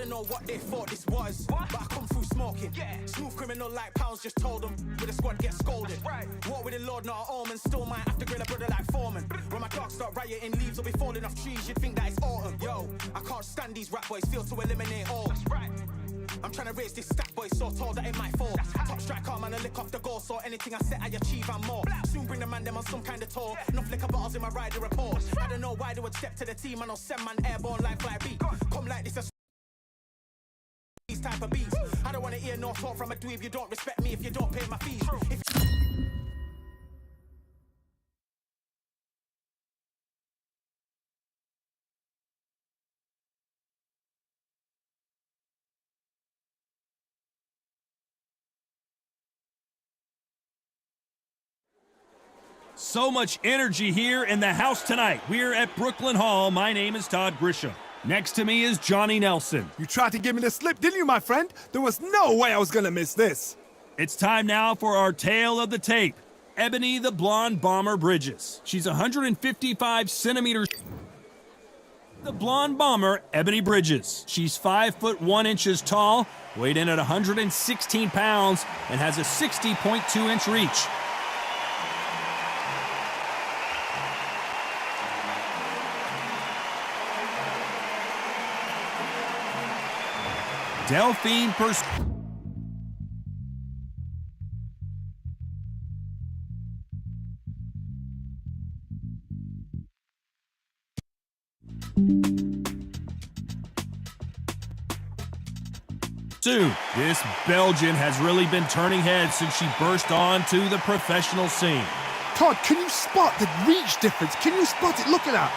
don't know what they thought this was, but I come through smoking. Smooth criminal like pounds, just told them with a squad get scolded. Walk with the Lord, not an omen. Still might have to grill a brother like Foreman. When my dogs start rioting, leaves will be falling off trees. You'd think that it's autumn. Yo, I can't stand these rap boys, feel to eliminate all. I'm trying to raise this stat boy so tall that it might fall. Top striker, man, I lick off the goal, so anything I set, I achieve and more. Soon bring the man them on some kind of tour. No flicker bottles in my rider report. I don't know why they would step to the team, I know send man airborne like fly beat. Come like this, these type of beats. I don't wanna hear no talk from a dweeb. You don't respect me if you don't pay my fees. So much energy here in the house tonight. We're at Brooklyn Hall. My name is Todd Grisham. Next to me is Johnny Nelson. You tried to give me the slip, didn't you, my friend? There was no way I was gonna miss this. It's time now for our tale of the tape. Ebony the Blonde Bomber Bridges. She's 155 centimeters. The Blonde Bomber, Ebony Bridges. She's 5'1" tall, weighed in at 116 pounds, and has a 60.2-inch reach. Delphine This Belgian has really been turning heads since she burst onto the professional scene. Todd, can you spot the reach difference? Can you spot it? Look at that.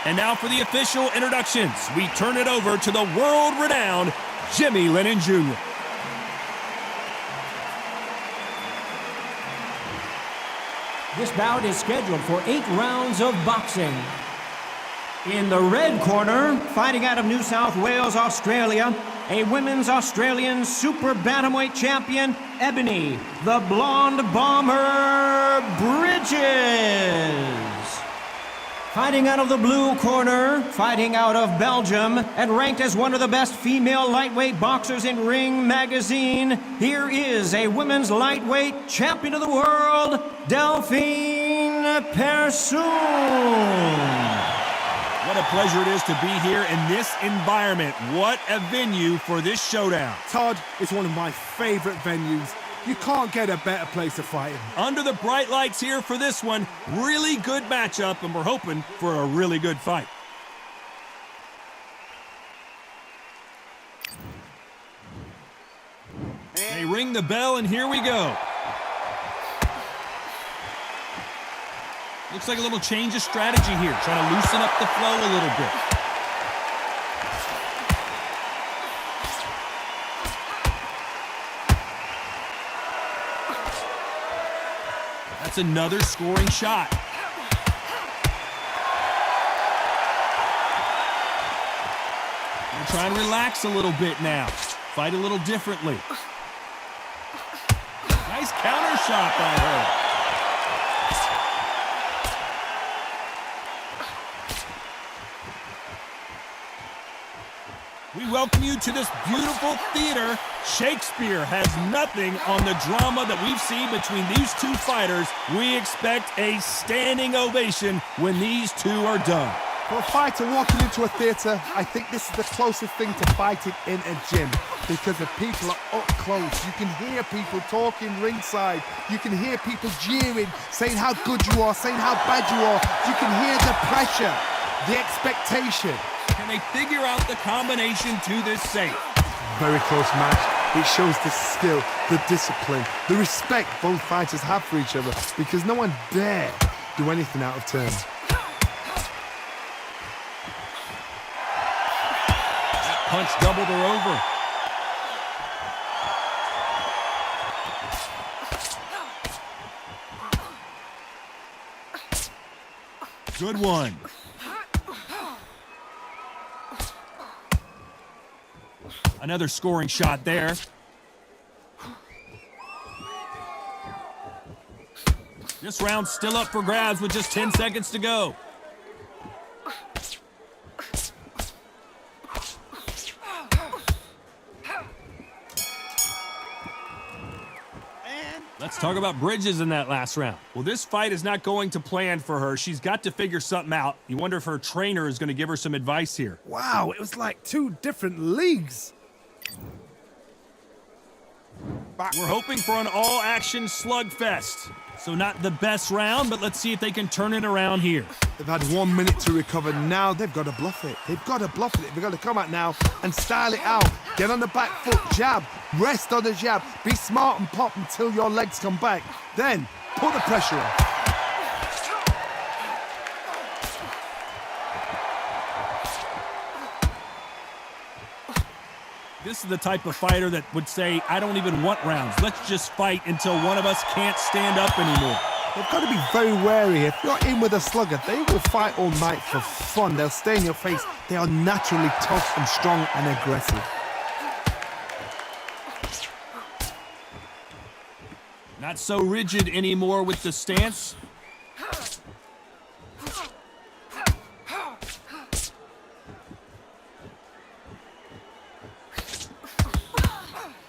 And now for the official introductions. We turn it over to the world-renowned Jimmy Lennon Jr. This bout is scheduled for 8 rounds of boxing. In the red corner, fighting out of New South Wales, Australia, a women's Australian super bantamweight champion, Ebony, the Blonde Bomber Bridges. Fighting out of the blue corner, fighting out of Belgium, and ranked as one of the best female lightweight boxers in Ring Magazine, here is a women's lightweight champion of the world, Delphine Persoon. What a pleasure it is to be here in this environment. What a venue for this showdown. Todd, it's one of my favorite venues. You can't get a better place to fight in. Under the bright lights here for this one, really good matchup, and we're hoping for a really good fight. They ring the bell, and here we go. Looks like a little change of strategy here, trying to loosen up the flow a little bit. That's another scoring shot. We're trying to relax a little bit now. Fight a little differently. Nice counter shot by her. We welcome you to this beautiful theater. Shakespeare has nothing on the drama that we've seen between these two fighters. We expect a standing ovation when these two are done. For a fighter walking into a theatre, I think this is the closest thing to fighting in a gym because the people are up close. You can hear people talking ringside. You can hear people jeering, saying how good you are, saying how bad you are. You can hear the pressure, the expectation. Can they figure out the combination to this safe? Very close match. It shows the skill, the discipline, the respect both fighters have for each other because no one dare do anything out of turn. That punch doubled her over. Good one. Another scoring shot there. This round's still up for grabs with just 10 seconds to go. Let's talk about Bridges in that last round. Well, this fight is not going to plan for her. She's got to figure something out. You wonder if her trainer is going to give her some advice here. Wow, it was like two different leagues. We're hoping for an all-action slugfest. So not the best round, but let's see if they can turn it around here. They've had 1 minute to recover. Now they've got to bluff it. They've got to bluff it. They've got to come out now and style it out. Get on the back foot, jab, rest on the jab. Be smart and pop until your legs come back. Then put the pressure on. This is the type of fighter that would say, I don't even want rounds. Let's just fight until one of us can't stand up anymore. They've got to be very wary. If you're in with a slugger, they will fight all night for fun. They'll stay in your face. They are naturally tough and strong and aggressive. Not so rigid anymore with the stance.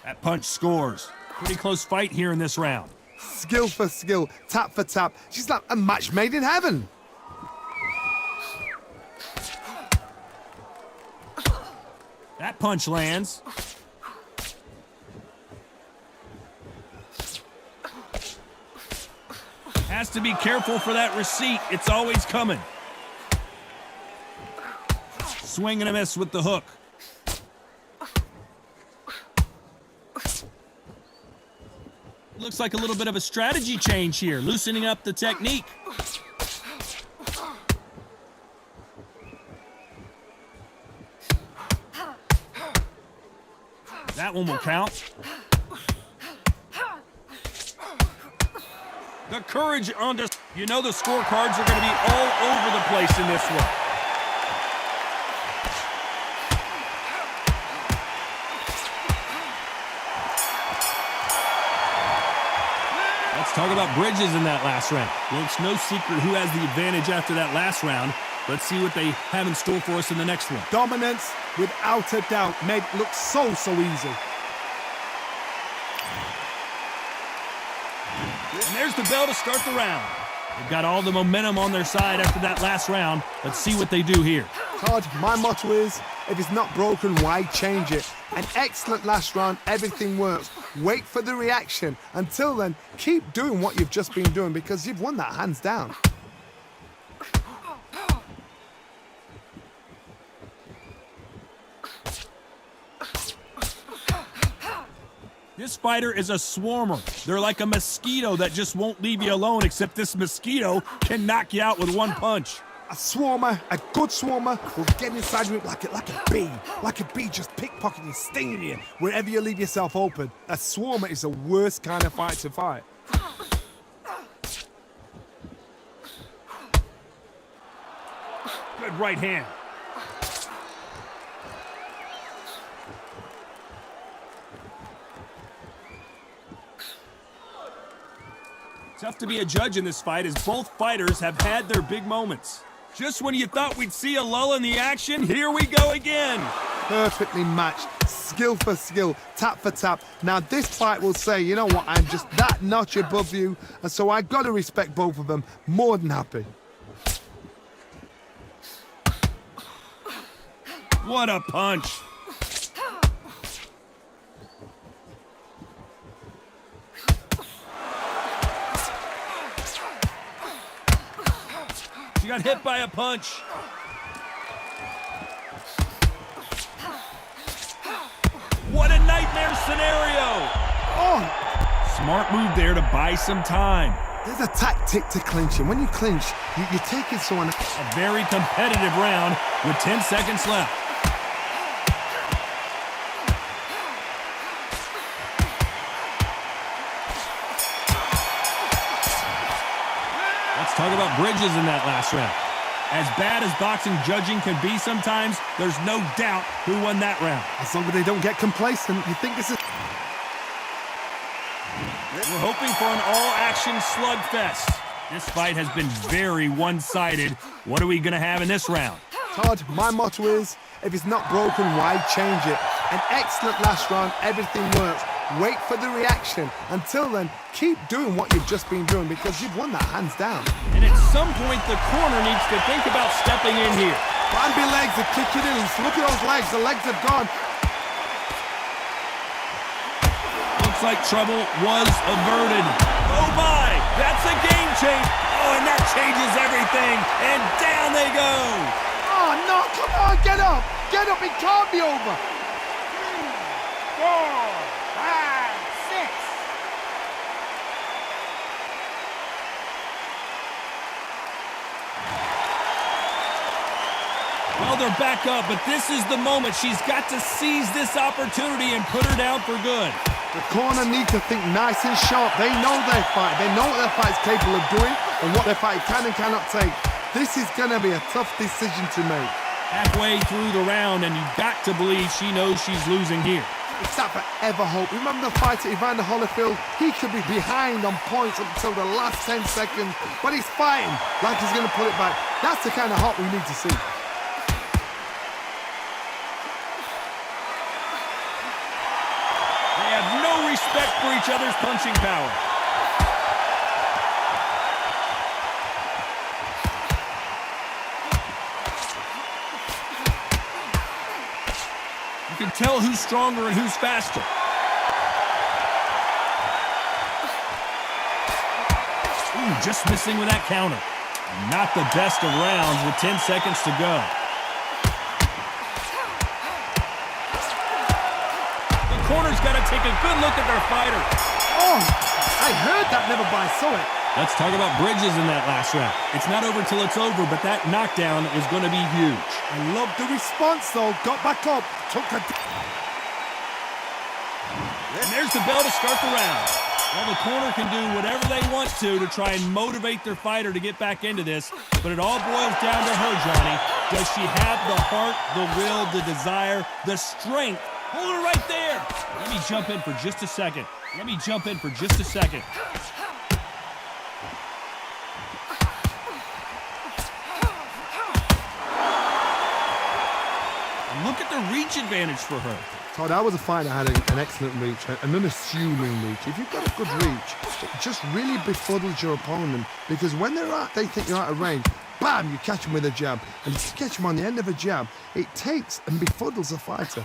That punch scores. Pretty close fight here in this round. Skill for skill, tap for tap. She's like a match made in heaven. That punch lands. Has to be careful for that receipt. It's always coming. Swing and a miss with the hook. Looks like a little bit of a strategy change here, loosening up the technique. That one will count. The courage on this. You know the scorecards are going to be all over the place in this one. Let's talk about Bridges in that last round. Well, it's no secret who has the advantage after that last round. Let's see what they have in store for us in the next one. Dominance, without a doubt, made it look so easy. And there's the bell to start the round. They've got all the momentum on their side after that last round. Let's see what they do here. Todd, my motto is, if it's not broken, why change it? An excellent last round, everything works. Wait for the reaction. Until then, keep doing what you've just been doing because you've won that hands down. This fighter is a swarmer. They're like a mosquito that just won't leave you alone, except this mosquito can knock you out with one punch. A swarmer, a good swarmer, will get inside you like a bee. Like a bee just pickpocketing, stinging you wherever you leave yourself open. A swarmer is the worst kind of fight to fight. Good right hand. Tough to be a judge in this fight as both fighters have had their big moments. Just when you thought we'd see a lull in the action, here we go again. Perfectly matched, skill for skill, tap for tap. Now this fight will say, you know what, I'm just that notch above you, and so I got to respect both of them. More than happy. What a punch. She got hit by a punch. What a nightmare scenario. Oh, Smart move there to buy some time. there's a tactic to clinching. When you clinch, you're taking someone. A very competitive round with 10 seconds left. Let's talk about Bridges in that last round. As bad as boxing judging can be sometimes, there's no doubt who won that round. As long as they don't get complacent, you think this is... We're hoping for an all-action slugfest. This fight has been very one-sided. What are we going to have in this round? Todd, my motto is, if it's not broken, why change it? An excellent last round, everything works. Wait for the reaction. Until then, keep doing what you've just been doing because you've won that hands down. And at some point, the corner needs to think about stepping in here. Bambi legs are kicking in. Look at those legs. The legs have gone. Looks like trouble was averted. Oh my, that's a game change. Oh, and that changes everything. And down they go. Oh no, come on, get up. Get up, it can't be over. 3, 4, 5, 6. Well, they're back up, but this is the moment. She's got to seize this opportunity and put her down for good. The corner need to think nice and sharp. They know their fight. They know what their fight's capable of doing and what their fight can and cannot take. This is going to be a tough decision to make. Halfway through the round, and you've got to believe she knows she's losing here. It's that forever hope. Remember the fight at Evander Holyfield? He could be behind on points up until the last 10 seconds, but he's fighting like he's going to pull it back. That's the kind of hope we need to see. They have no respect for each other's punching power. You can tell who's stronger and who's faster. Ooh, just missing with that counter. Not the best of rounds with 10 seconds to go. The corner's got to take a good look at their fighter. Oh, I heard that, never by saw it. Let's talk about Bridges in that last round. It's not over till it's over, but that knockdown is going to be huge. I love the response, though. Got back up, took a... And there's the bell to start the round. Well, the corner can do whatever they want to try and motivate their fighter to get back into this, but it all boils down to her, Johnny. Does she have the heart, the will, the desire, the strength? Hold her right there. Let me jump in for just a second. Look at the reach advantage for her. Todd, I was a fighter that had an excellent reach, an unassuming reach. If you've got a good reach, it just really befuddles your opponent because when they think you're out of range, bam, you catch them with a jab. And if you catch them on the end of a jab, it takes and befuddles the fighter.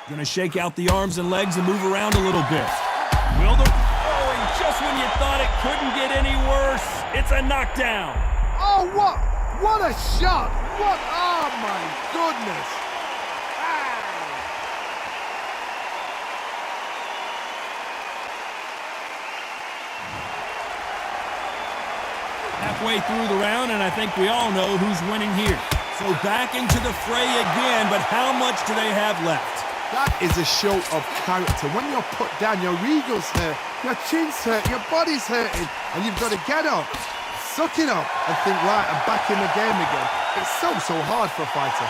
Gonna shake out the arms and legs and move around a little bit. Will the... Oh, and just when you thought it couldn't get any worse, it's a knockdown. Oh, what a shot! What? Oh, my goodness! Halfway through the round, and I think we all know who's winning here. So back into the fray again, but how much do they have left? That is a show of character. When you're put down, your ego's hurt, your chin's hurt, your body's hurting, and you've got to get up, suck it up, and think, right, I'm back in the game again. It's so hard for a fighter.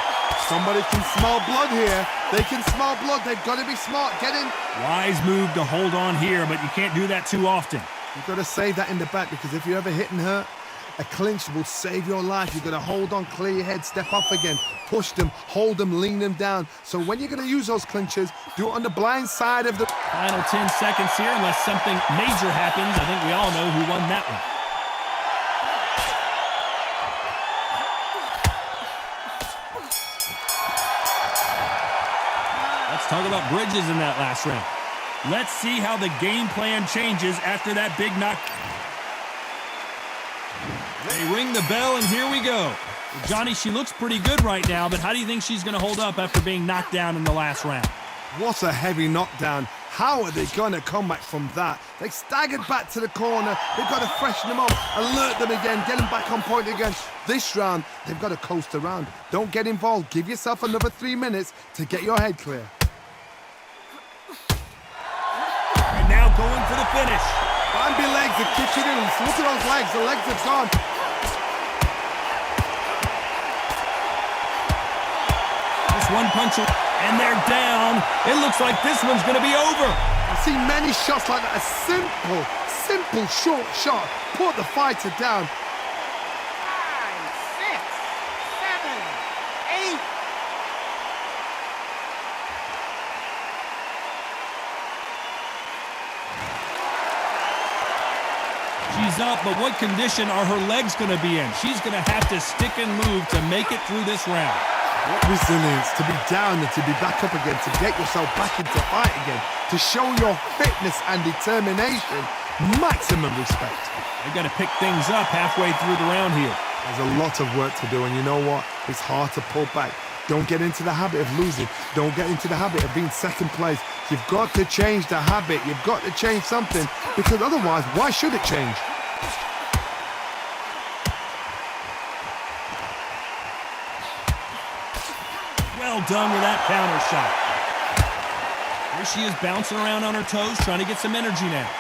Somebody can smell blood here. They can smell blood. They've got to be smart. Get in. Wise move to hold on here, but you can't do that too often. You've got to save that in the back because if you're ever hit and hurt, a clinch will save your life. You've got to hold on, clear your head, step off again, push them, hold them, lean them down. So when you're going to use those clinches, do it on the blind side of the... Final 10 seconds here, unless something major happens. I think we all know who won that one. Let's talk about Bridges in that last round. Let's see how the game plan changes after that big knock. They ring the bell, and here we go. Johnny, she looks pretty good right now, but how do you think she's going to hold up after being knocked down in the last round? What a heavy knockdown. How are they going to come back from that? They staggered back to the corner. They've got to freshen them up, alert them again, get them back on point again. This round, they've got to coast around. Don't get involved. Give yourself another 3 minutes to get your head clear. And now going for the finish. Bambi legs are kicking in. Look at those legs. The legs have gone. Just one punch, and they're down. It looks like this one's going to be over. I've seen many shots like that. A simple, short shot. Put the fighter down. 5, 6, 7, 8. She's up, but what condition are her legs going to be in? She's going to have to stick and move to make it through this round. What resilience to be down and to be back up again, to get yourself back into fight again, to show your fitness and determination. Maximum respect. They've got to pick things up halfway through the round here. There's a lot of work to do, and you know what? It's hard to pull back. Don't get into the habit of losing. Don't get into the habit of being second place. You've got to change the habit. You've got to change something, because otherwise, why should it change? Well done with that counter shot. Here she is bouncing around on her toes, trying to get some energy now.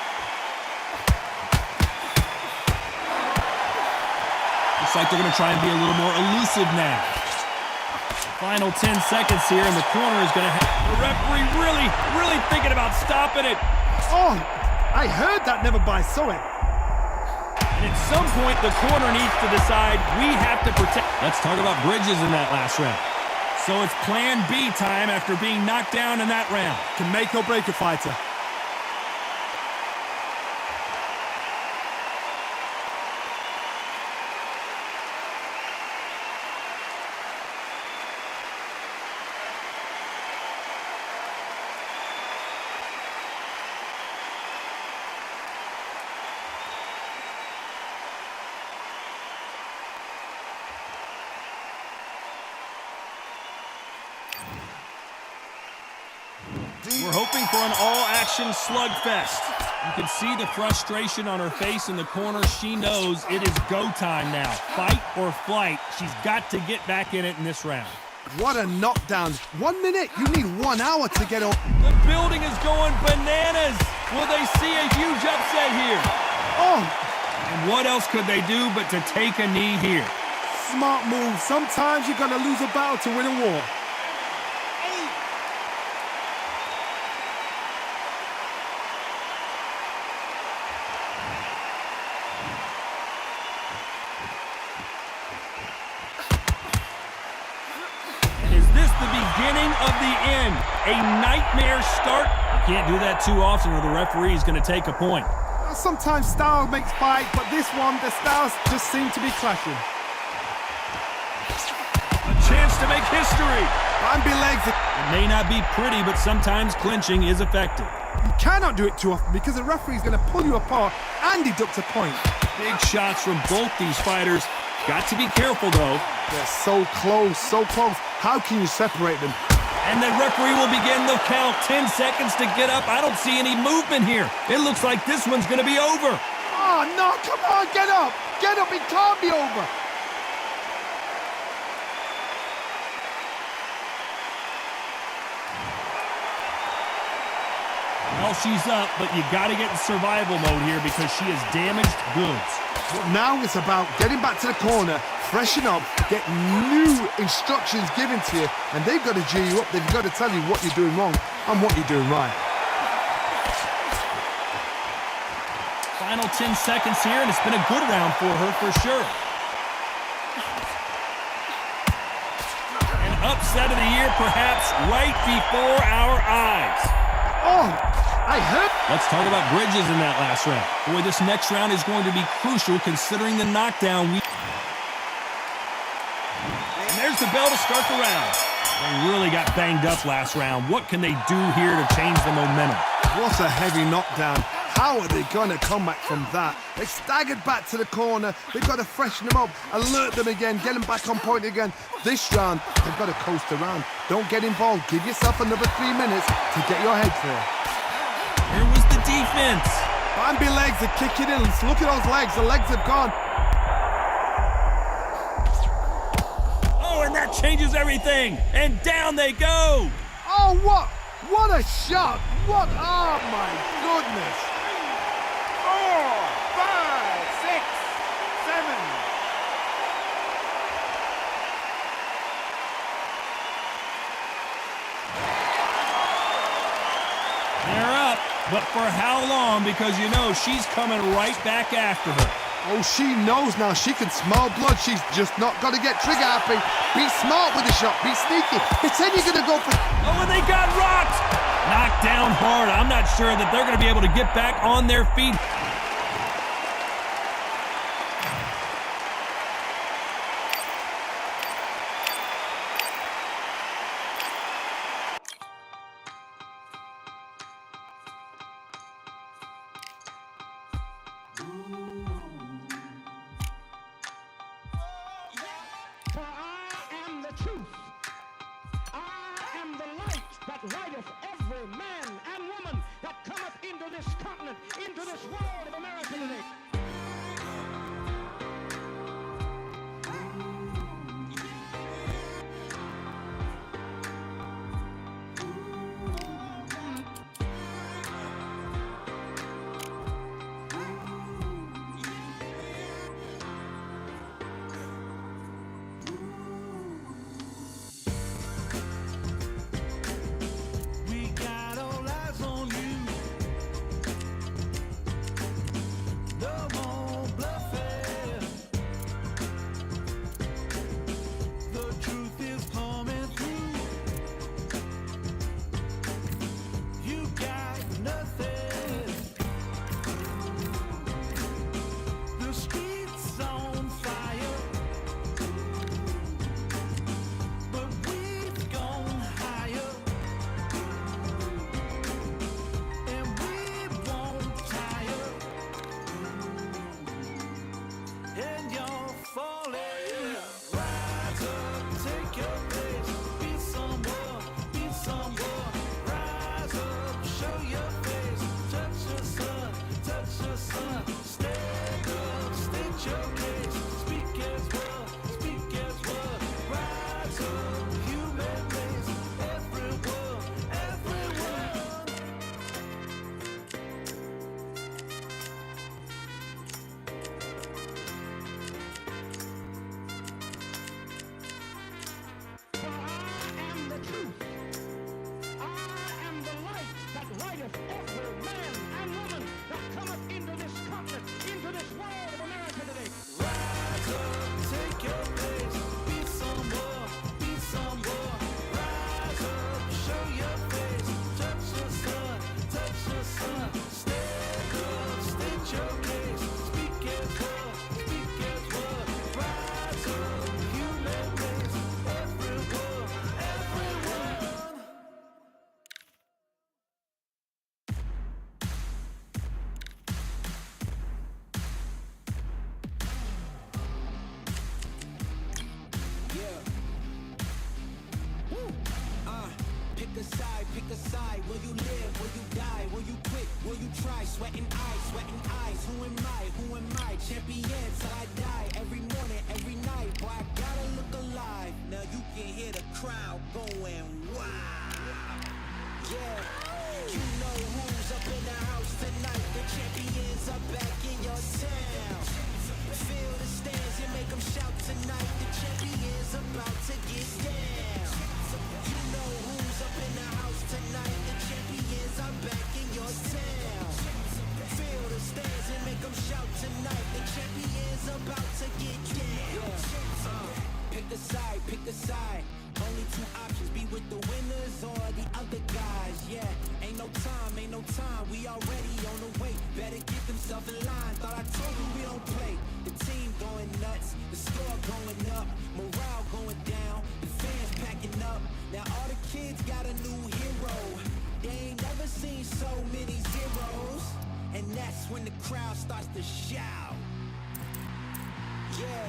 Looks like they're going to try and be a little more elusive now. Final 10 seconds here, and the corner is going to have the referee really thinking about stopping it. Oh, I heard that, never by saw it. And at some point, the corner needs to decide we have to protect. Let's talk about Bridges in that last round. So it's plan B time after being knocked down in that round. Can make or break a fighter. We're hoping for an all-action slugfest. You can see the frustration on her face in the corner. She knows it is go time now. Fight or flight. She's got to get back in it in this round. What a knockdown. 1 minute, you need 1 hour to get up. The building is going bananas. Will they see a huge upset here? Oh, And what else could they do but to take a knee here? smart move. Sometimes you're going to lose a battle to win a war. Is this the beginning of the end? A nightmare start? You can't do that too often or the referee is going to take a point. Sometimes style makes fight, but this one, the styles just seem to be clashing. A chance to make history. Bambi legs. It may not be pretty, but sometimes clinching is effective. You cannot do it too often because the referee is going to pull you apart and deduct a point. Big shots from both these fighters. Got to be careful, though. They're so close, so close. How can you separate them? And the referee will begin the count. 10 seconds to get up. I don't see any movement here. It looks like this one's going to be over. Oh, no, come on, get up. Get up, it can't be over. Well, she's up, but you got to get in survival mode here because she is damaged goods. But now it's about getting back to the corner, freshen up, get new instructions given to you, and they've got to G you up. They've got to tell you what you're doing wrong and what you're doing right. Final 10 seconds here, and it's been a good round for her for sure. An upset of the year, perhaps, right before our eyes. Oh, I heard. Let's talk about Bridges in that last round. Boy, this next round is going to be crucial considering the knockdown. And there's the bell to start the round. They really got banged up last round. What can they do here to change the momentum? What a heavy knockdown. How are they going to come back from that? They staggered back to the corner. They've got to freshen them up, alert them again, get them back on point again. This round, they've got to coast around. Don't get involved. Give yourself another 3 minutes to get your head clear. Here was the defense. Bambi legs are kicking in. Look at those legs. The legs have gone. Oh, and that changes everything. And down they go. Oh, what? What a shot. What? Oh, my goodness. 4, 5, 6, 7. They're up, but for how long? Because you know she's coming right back after her. Oh, she knows now. She can smell blood. She's just not got to get trigger happy. Be smart with the shot. Be sneaky. Pretend you're going to go for... Oh, and they got rocked. Knocked down hard. I'm not sure that they're going to be able to get back on their feet. try, sweating eyes. Who am I? Champion till I die. Every morning, every night. Boy, I gotta look alive. Now you can hear the crowd going wow. Yeah, you know who's up in the house tonight. The champions are back in your town. Feel the stands and make them shout tonight. The champions about to get down. You know who's up in the house tonight. The champions are back in your town. Feel the stands and make them shout tonight. The champions about to get down. Pick the side. Only two options, be with the winners or the other guys. Yeah, ain't no time. We already on the way. Better get themselves in line. Thought I told you we don't play. The team going nuts, the score going up, morale going down, the fans packing up. Now all the kids got a new hero. They ain't never seen so many zeros. And that's when the crowd starts to shout. Yeah,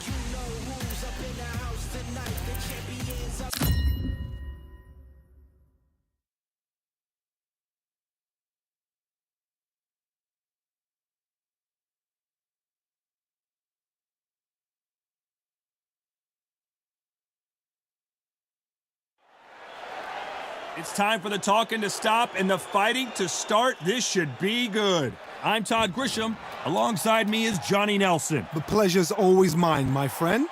you know who's up in the house tonight. The champions up. It's time for the talking to stop and the fighting to start. This should be good. I'm Todd Grisham. Alongside me is Johnny Nelson. The pleasure's always mine, my friend.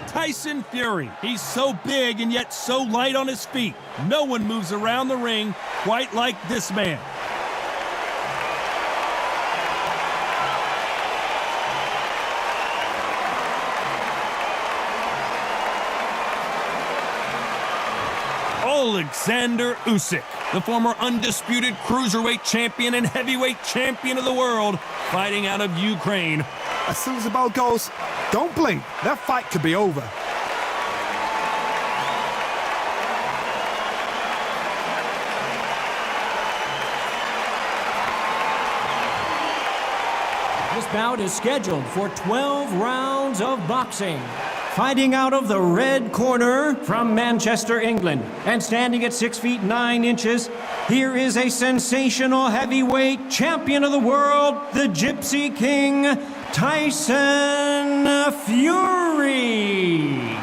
Tyson Fury. He's so big and yet so light on his feet. No one moves around the ring quite like this man. Alexander Usyk, the former undisputed cruiserweight champion and heavyweight champion of the world, fighting out of Ukraine. As soon as the bell goes, don't blink. That fight could be over. This bout is scheduled for 12 rounds of boxing. Fighting out of the red corner from Manchester, England, and standing at 6 feet 9 inches, here is a sensational heavyweight champion of the world, the Gypsy King, Tyson Fury.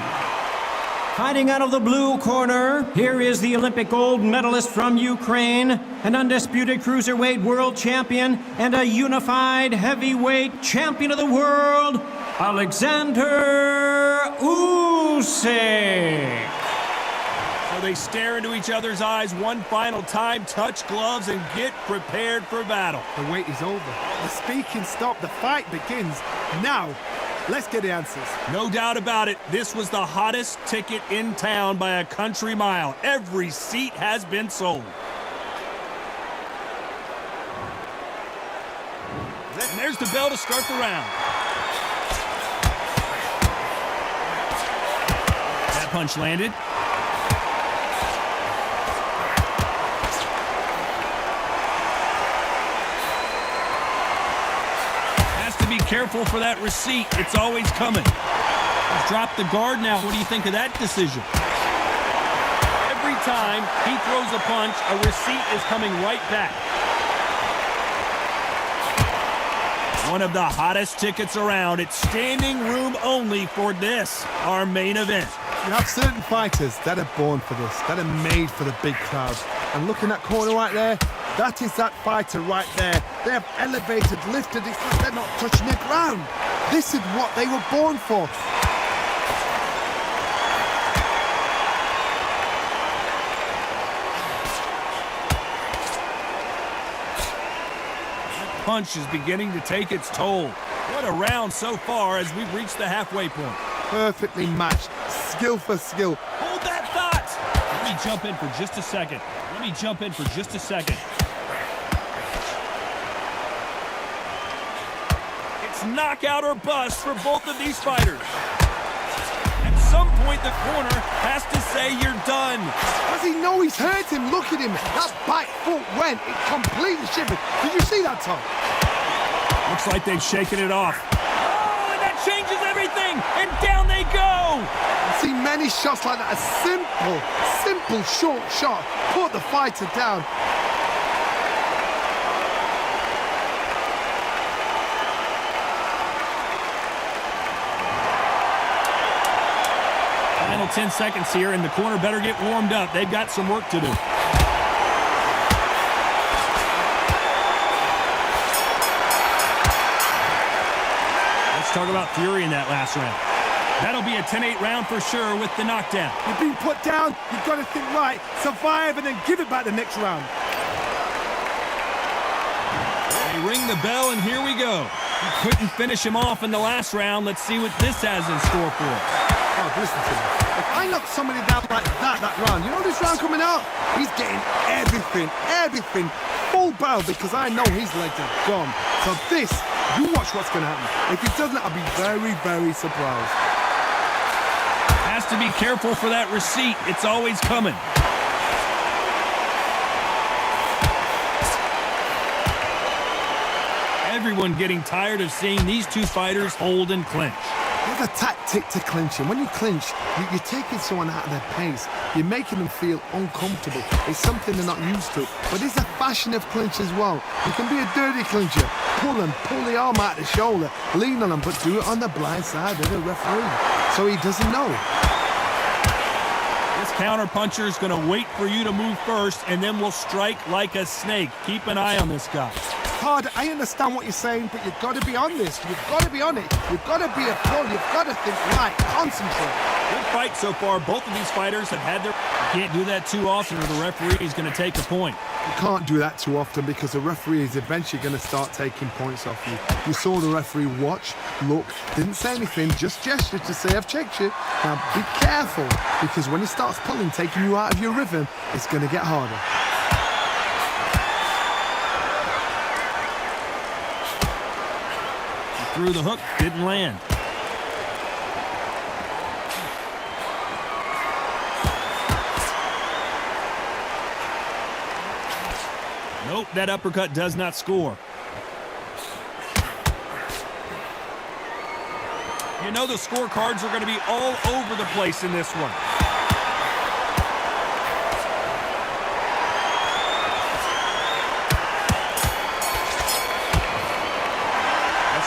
Fighting out of the blue corner, here is the Olympic gold medalist from Ukraine, an undisputed cruiserweight world champion, and a unified heavyweight champion of the world, Alexander Usyk. So they stare into each other's eyes one final time, touch gloves, and get prepared for battle. The wait is over. The speaking stopped. The fight begins. Now, let's get the answers. No doubt about it, this was the hottest ticket in town by a country mile. Every seat has been sold. And there's the bell to start the round. That punch landed. Has to be careful for that receipt. It's always coming. He's dropped the guard now. What do you think of that decision? Every time he throws a punch, a receipt is coming right back. One of the hottest tickets around. It's standing room only for this, our main event. You have certain fighters that are born for this, that are made for the big crowd. And looking at corner right there, that is that fighter right there. They have elevated, lifted, it's like they're not touching the ground. This is what they were born for. Punch is beginning to take its toll. What a round so far as we've reached the halfway point. Perfectly matched, skill for skill. Hold that thought! Let me jump in for just a second. It's knockout or bust for both of these fighters. At some point, the corner has to say you're done. Does he know he's hurt him? Look at him. That back foot went. It completely shivered. Did you see that, Tom? Looks like they've shaken it off. Oh, and that changes everything! And down they go! I've seen many shots like that. A simple short shot. Put the fighter down. Final 10 seconds here, and the corner better get warmed up. They've got some work to do. Let's talk about fury in that last round. That'll be a 10-8 round for sure with the knockdown. You've been put down, you've got to think right, survive and then give it back the next round. They ring the bell and here we go. He couldn't finish him off in the last round. Let's see what this has in store for us. Oh, listen to me. If I knock somebody down like that round, you know this round coming out? He's getting everything, full barrel because I know his legs are gone. So this, you watch what's going to happen. If he doesn't, I'll be very, very surprised. Has to be careful for that receipt. It's always coming. Everyone getting tired of seeing these two fighters hold and clinch. There's a tactic to clinching. When you clinch, you're taking someone out of their pace. You're making them feel uncomfortable. It's something they're not used to. But there's a fashion of clinch as well. You can be a dirty clincher. Pull the arm out the shoulder, lean on them, but do it on the blind side of the referee. So he doesn't know. This counter-puncher is going to wait for you to move first, and then will strike like a snake. Keep an eye on this guy. Todd, I understand what you're saying, but you've got to be on this. You've got to be on it. You've got to be a pro. You've got to think right. Concentrate. Good fight so far. Both of these fighters have had their... You can't do that too often or the referee is going to take a point. You can't do that too often because the referee is eventually going to start taking points off you. You saw the referee watch, look, didn't say anything, just gestured to say, I've checked you. Now be careful because when he starts pulling, taking you out of your rhythm, it's going to get harder. Through the hook, didn't land. Nope, that uppercut does not score. You know the scorecards are going to be all over the place in this one.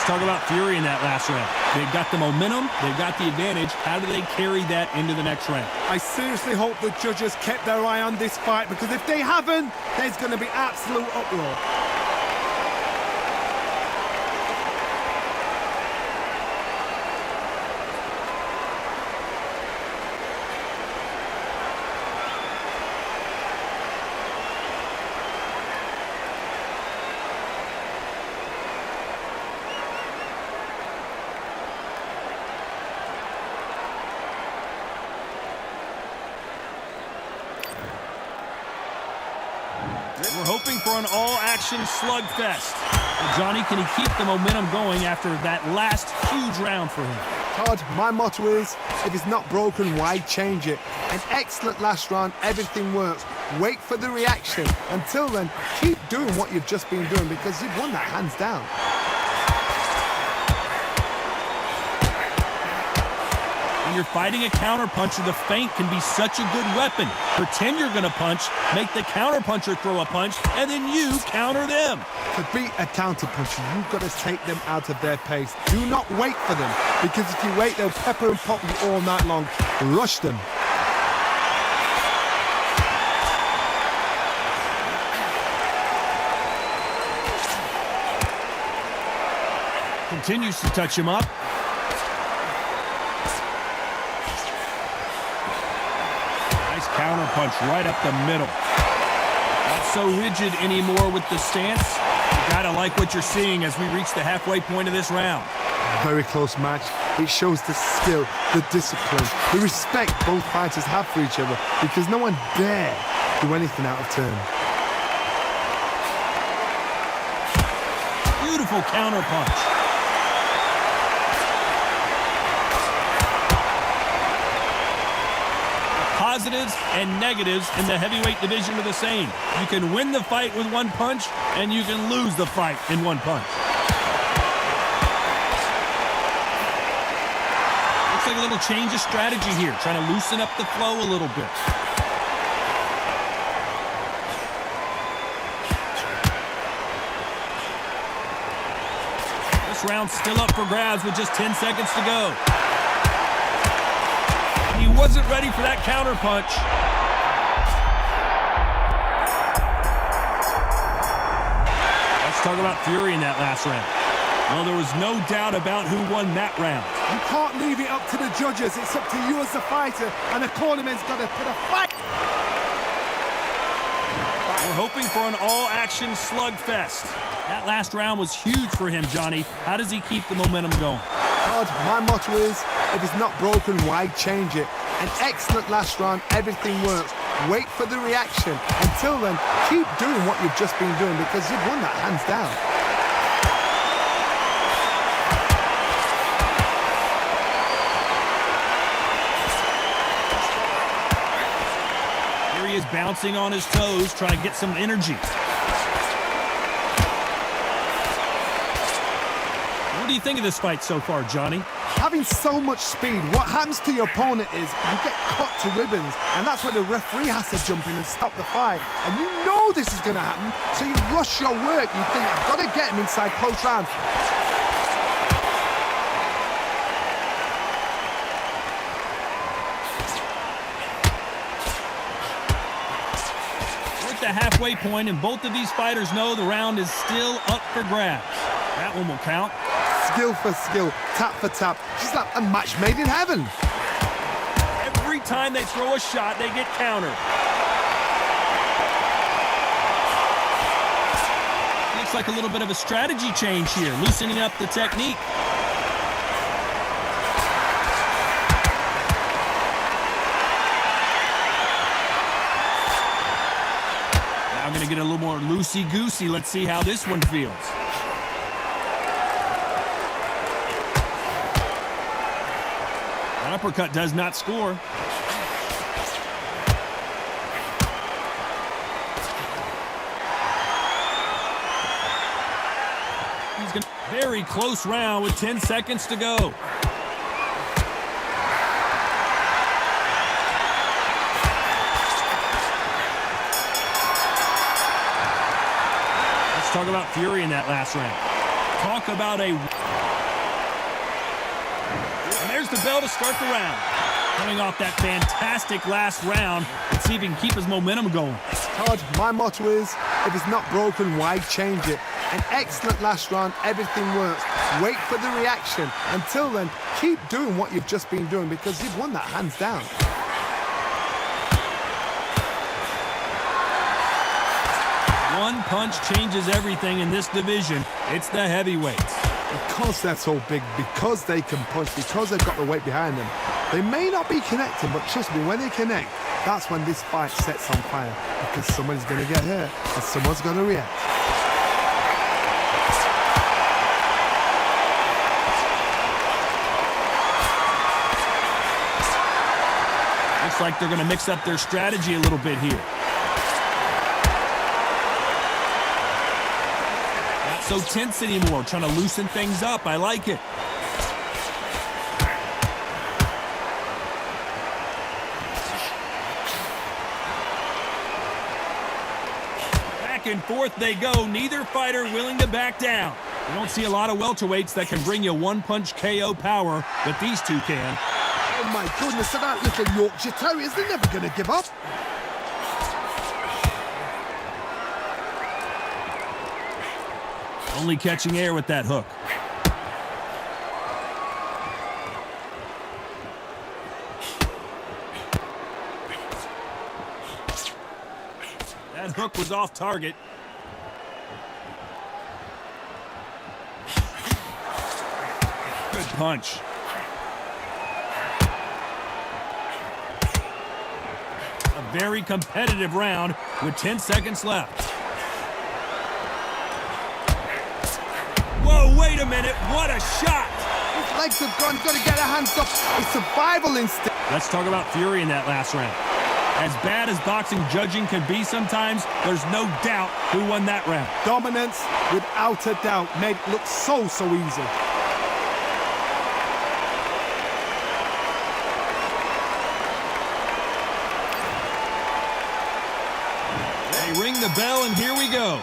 Talk about fury in that last round. They've got the momentum, they've got the advantage. How do they carry that into the next round? I seriously hope the judges kept their eye on this fight because if they haven't, there's going to be absolute uproar. We're hoping for an all-action slugfest. Well, Johnny, can he keep the momentum going after that last huge round for him? Todd, my motto is, if it's not broken, why change it? An excellent last round, everything works. Wait for the reaction. Until then, keep doing what you've just been doing because you've won that hands down. When you're fighting a counterpuncher, the feint can be such a good weapon. Pretend you're going to punch, make the counterpuncher throw a punch, and then you counter them. To beat a counterpuncher, you've got to take them out of their pace. Do not wait for them, because if you wait, they'll pepper and pop you all night long. Rush them. Continues to touch him up. Counter punch right up the middle. Not so rigid anymore with the stance. You gotta like what you're seeing as we reach the halfway point of this round. Very close match. It shows the skill, the discipline, the respect both fighters have for each other because no one dare do anything out of turn. Beautiful counter punch. Positives and negatives in the heavyweight division are the same. You can win the fight with one punch, and you can lose the fight in one punch. Looks like a little change of strategy here, trying to loosen up the flow a little bit. This round's still up for grabs with just 10 seconds to go. He wasn't ready for that counter punch. Let's talk about fury in that last round. Well, there was no doubt about who won that round. You can't leave it up to the judges. It's up to you as the fighter, and the cornerman's got to put a fight. We're hoping for an all-action slugfest. That last round was huge for him, Johnny. How does he keep the momentum going? God, my motto is, if it's not broken, why change it? An excellent last round, everything works. Wait for the reaction. Until then, keep doing what you've just been doing because you've won that hands down. Here he is bouncing on his toes, trying to get some energy. What do you think of this fight so far, Johnny? Having so much speed, what happens to your opponent is you get cut to ribbons, and that's where the referee has to jump in and stop the fight. And you know this is going to happen, so you rush your work. You think, I've got to get him inside close round. We're at the halfway point, and both of these fighters know the round is still up for grabs. That one will count. Skill for skill, tap for tap. Just like a match made in heaven. Every time they throw a shot, they get countered. Looks like a little bit of a strategy change here, loosening up the technique. Now I'm going to get a little more loosey-goosey. Let's see how this one feels. Uppercut does not score. He's going to very close round with 10 seconds to go. Let's talk about fury in that last round. Talk about a... There's the bell to start the round. Coming off that fantastic last round, let's see if he can keep his momentum going. Todd, my motto is, if it's not broken, why change it? An excellent last round, everything works. Wait for the reaction. Until then, keep doing what you've just been doing because you've won that hands down. One punch changes everything in this division. It's the heavyweights. Because they're so big, because they can punch, because they've got the weight behind them, they may not be connecting, but trust me, when they connect, that's when this fight sets on fire. Because somebody's going to get hurt, and someone's going to react. Looks like they're going to mix up their strategy a little bit here. So tense anymore, trying to loosen things up. I like it. Back and forth they go, neither fighter willing to back down. You don't see a lot of welterweights that can bring you one-punch KO power, but these two can. Oh my goodness, and that little Yorkshire Terriers, they're never going to give up. Only catching air with that hook. That hook was off target. Good punch. A very competitive round with 10 seconds left. Whoa, wait a minute, what a shot! His legs have gone, got to get their hands up. It's survival instinct. Let's talk about fury in that last round. As bad as boxing judging can be sometimes, there's no doubt who won that round. Dominance, without a doubt, made it look so easy. They ring the bell, and here we go.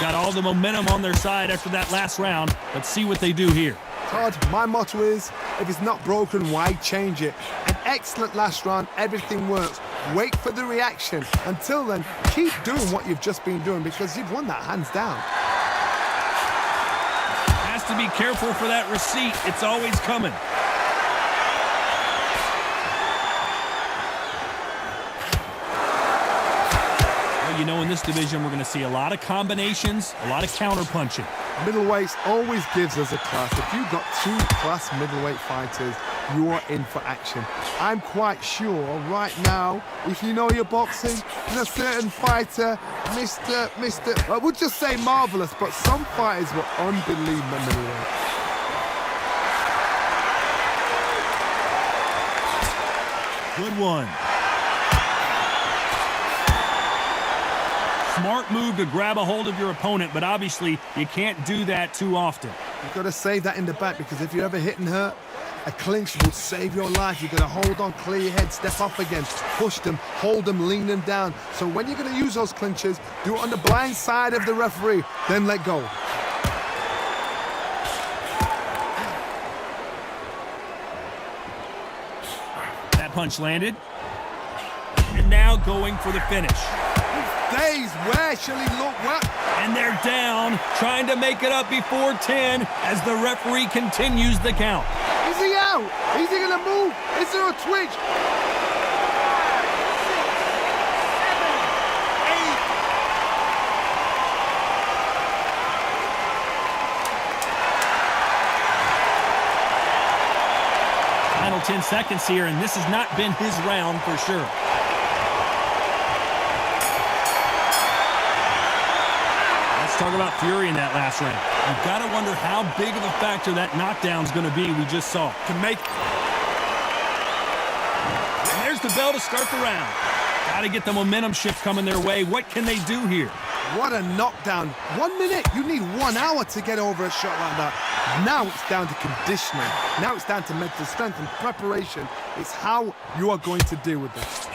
Got all the momentum on their side after that last round. Let's see what they do here. Todd, my motto is, if it's not broken, why change it? An excellent last round. Everything works. Wait for the reaction. Until then, keep doing what you've just been doing because you've won that hands down. Has to be careful for that receipt. It's always coming. Well, you know, in this division, we're going to see a lot of combinations, a lot of counter punching. Middleweights always gives us a class. If you've got two class middleweight fighters, you're in for action. I'm quite sure right now, if you know your boxing, there's a certain fighter, I would just say marvelous, but some fighters were unbelievable middleweight. Good one. Smart move to grab a hold of your opponent, but obviously you can't do that too often. You've got to save that in the back because if you're ever hit and hurt, a clinch will save your life. You've got to hold on, clear your head, step off again, push them, hold them, lean them down. So when you're going to use those clinches, do it on the blind side of the referee, then let go. That punch landed. And now going for the finish. Days, where shall he look? What? And they're down, trying to make it up before 10 as the referee continues the count. Is he out? Is he going to move? Is there a twitch? 5, 6, 7, 8. Final 10 seconds here, and this has not been his round for sure. Let's talk about fury in that last round. You've got to wonder how big of a factor that knockdown's going to be we just saw. And there's the bell to start the round. Got to get the momentum shift coming their way. What can they do here? What a knockdown. 1 minute. You need 1 hour to get over a shot like that. Now it's down to conditioning. Now it's down to mental strength and preparation. It's how you are going to deal with this.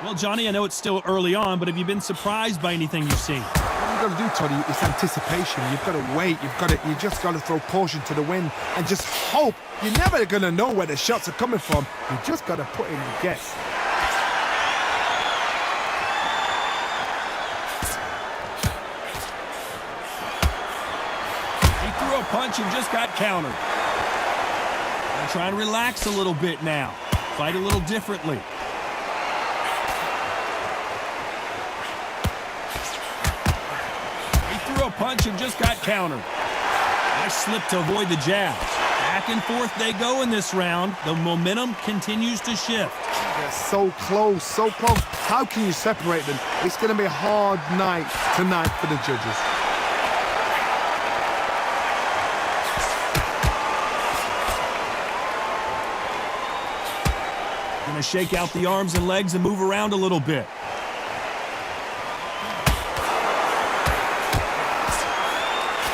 Well, Johnny, I know it's still early on, but have you been surprised by anything you've seen? What you've got to do, Toddy, is anticipation. You've got to wait. You just got to throw caution to the wind and just hope. You're never going to know where the shots are coming from. You just got to put in the guess. He threw a punch and just got countered. I'm trying to relax a little bit now. Fight a little differently. A punch and just got countered. Nice slip to avoid the jabs. Back and forth they go in this round. The momentum continues to shift. They're so close, so close. How can you separate them? It's going to be a hard night tonight for the judges. Gonna shake out the arms and legs and move around a little bit.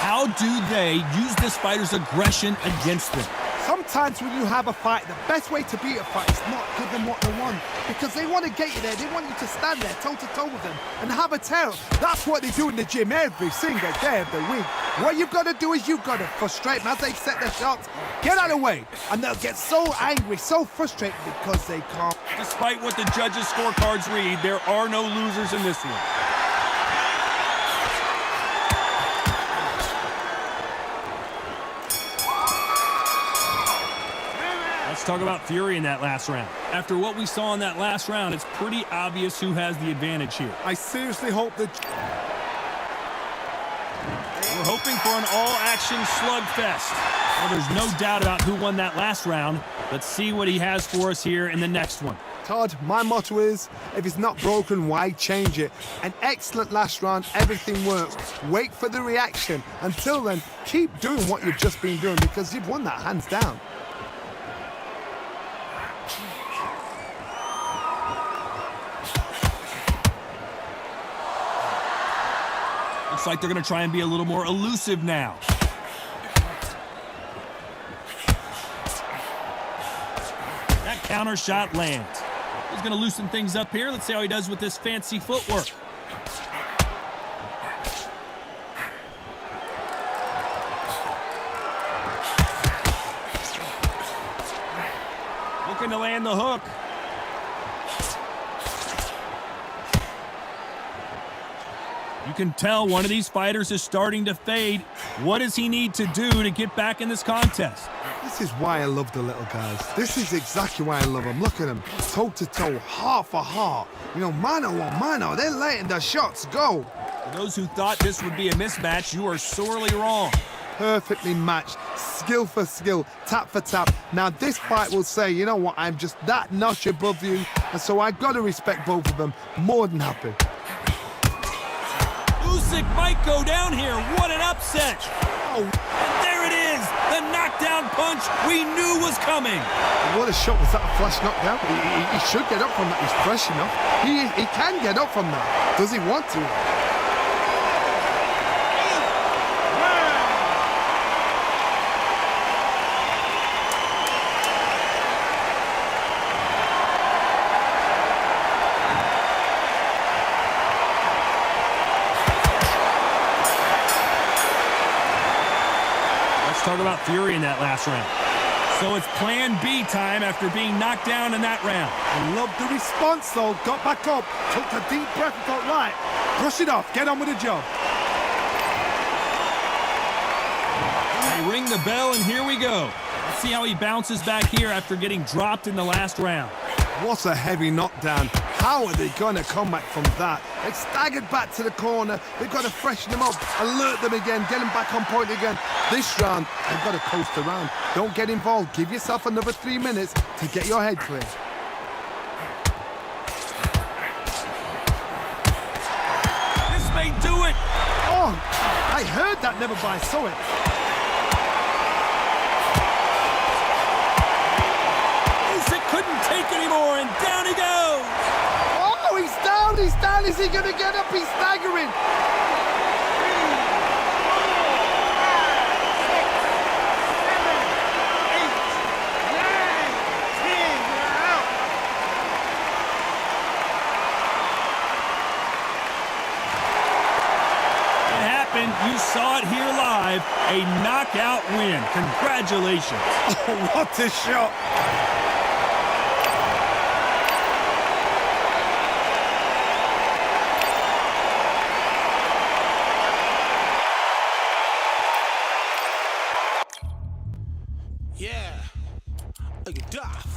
How do they use this fighter's aggression against them? Sometimes when you have a fight, the best way to beat a fight is not give them what they want. Because they want to get you there. They want you to stand there toe-to-toe with them and have a terror. That's what they do in the gym every single day of the week. What you've got to do is you've got to frustrate them as they set their shots. Get out of the way. And they'll get so angry, so frustrated because they can't. Despite what the judges' scorecards read, there are no losers in this one. Let's talk about fury in that last round. After what we saw in that last round, it's pretty obvious who has the advantage here. I seriously hope that... We're hoping for an all-action slugfest. Well, there's no doubt about who won that last round. Let's see what he has for us here in the next one. Todd, my motto is, if it's not broken, why change it? An excellent last round, everything works. Wait for the reaction. Until then, keep doing what you've just been doing because you've won that hands down. Looks like they're going to try and be a little more elusive now. That counter shot lands. He's going to loosen things up here. Let's see how he does with this fancy footwork. to land the hook. You can tell one of these fighters is starting to fade. What does he need to do to get back in this contest? This is why I love the little guys. This is exactly why I love them. Look at them, toe to toe, heart for heart. You know, mano a mano, they're letting the shots go. For those who thought this would be a mismatch, you are sorely wrong. Perfectly matched, skill for skill, tap for tap. Now this fight will say, you know what, I'm just that notch above you, and so I've got to respect both of them. More than happy. Usyk might go down here. What an upset. Oh, and there it is. The knockdown punch we knew was coming. What a shot. Was that a flash knockdown? He should get up from that. He's fresh enough. He can get up from that. Does he want to? Talk about fury in that last round. So it's plan B time after being knocked down in that round. I love the response though. Got back up, took a deep breath and thought, right, brush it off, get on with the job. They ring the bell and here we go. Let's see how he bounces back here after getting dropped in the last round. What a heavy knockdown. How are they going to come back from that? They staggered back to the corner. They've got to freshen them up, alert them again, get them back on point again. This round, they've got to coast around. Don't get involved. Give yourself another 3 minutes to get your head clear. This may do it. Oh, I heard that, never by saw it. Couldn't take anymore, and down he goes! Oh, he's down, he's down. Is he going to get up? He's staggering. It happened. You saw it here live. A knockout win. Congratulations. Oh, what a shot. Yeah, are you daft?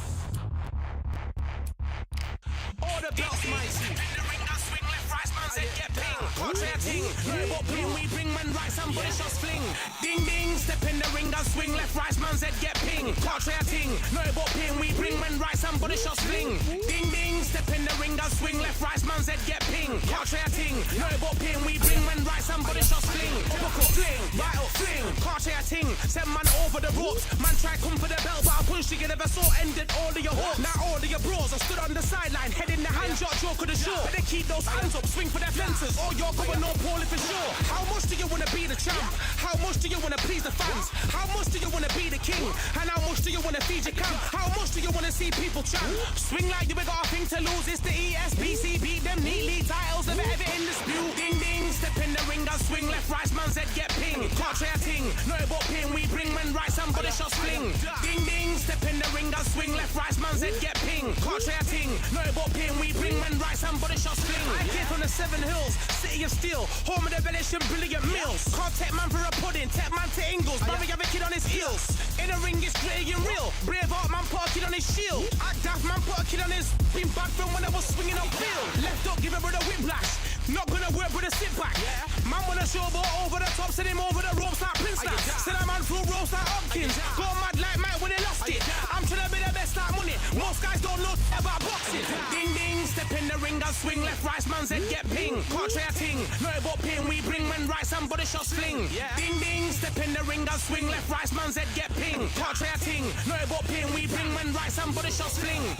All the belts, mighty. In the ring, I swing left, right, man said get ping. Contrary ting, no what ping, we bring man right, somebody shots fling. Ding ding, step in the ring, I swing left, right, man said get ping. Contrary ting, no what ping, we bring man right, somebody shots fling. Ding ding, step in the ring, I swing left, right, man said get ping. Contrary ting, no what ping, we bring man right, somebody shots fling. Uppercut, fling, right up, fling. Contrary ting, send man over the ropes. Man try come for the belt, but I punched you, never saw ended all of your hopes. Now all of your bros are stood on the sideline, head in the hand shot, joke of the show. Better keep those hands up, swing for their fences, or you're going on poorly for sure. How much do you wanna be the champ? How much do you wanna please the fans? How much do you wanna be the king? And how much do you wanna feed your camp? How much do you wanna see people champ? Swing like you ain't got a thing to lose. It's the ESPC, beat them neatly. Titles never ever in dispute. Ding ding, step in the ring, I swing left, right, man said get ping. Can't try a ting, no but ping. We bring men right, somebody shots fling. Ding ding, step in the ring, I swing left, right, man said get ping. Can't try a ting, no but ping. We bring men right, somebody shots fling. I came from the 7 Hills, city of steel, home of the village and brilliant meals. Can't take man for a pudding, take man to Ingles. Brother, you have a kid on his heels. In the ring, it's gritty and real. Brave art man put a kid on his shield. Act daft man put a kid on his. Been back from when I was swinging up field. Left up, give a brother whiplash. Not gonna work with a sit back. Man wanna show but over the top, send him over the ropes like Prince Lass. Send a man through ropes like Hopkins. Go mad like Mike when he lost it. I'm trying to be the best like money. Most guys don't know about boxing. Ding ding, step in the ring, I swing left, right, man said get ping. Can't try a ting, no but ping. We bring men right, somebody shots fling. Ding ding, step in the ring, I swing left, right, man said get ping. Can't try a ting, no but ping. We bring men right, somebody shots fling.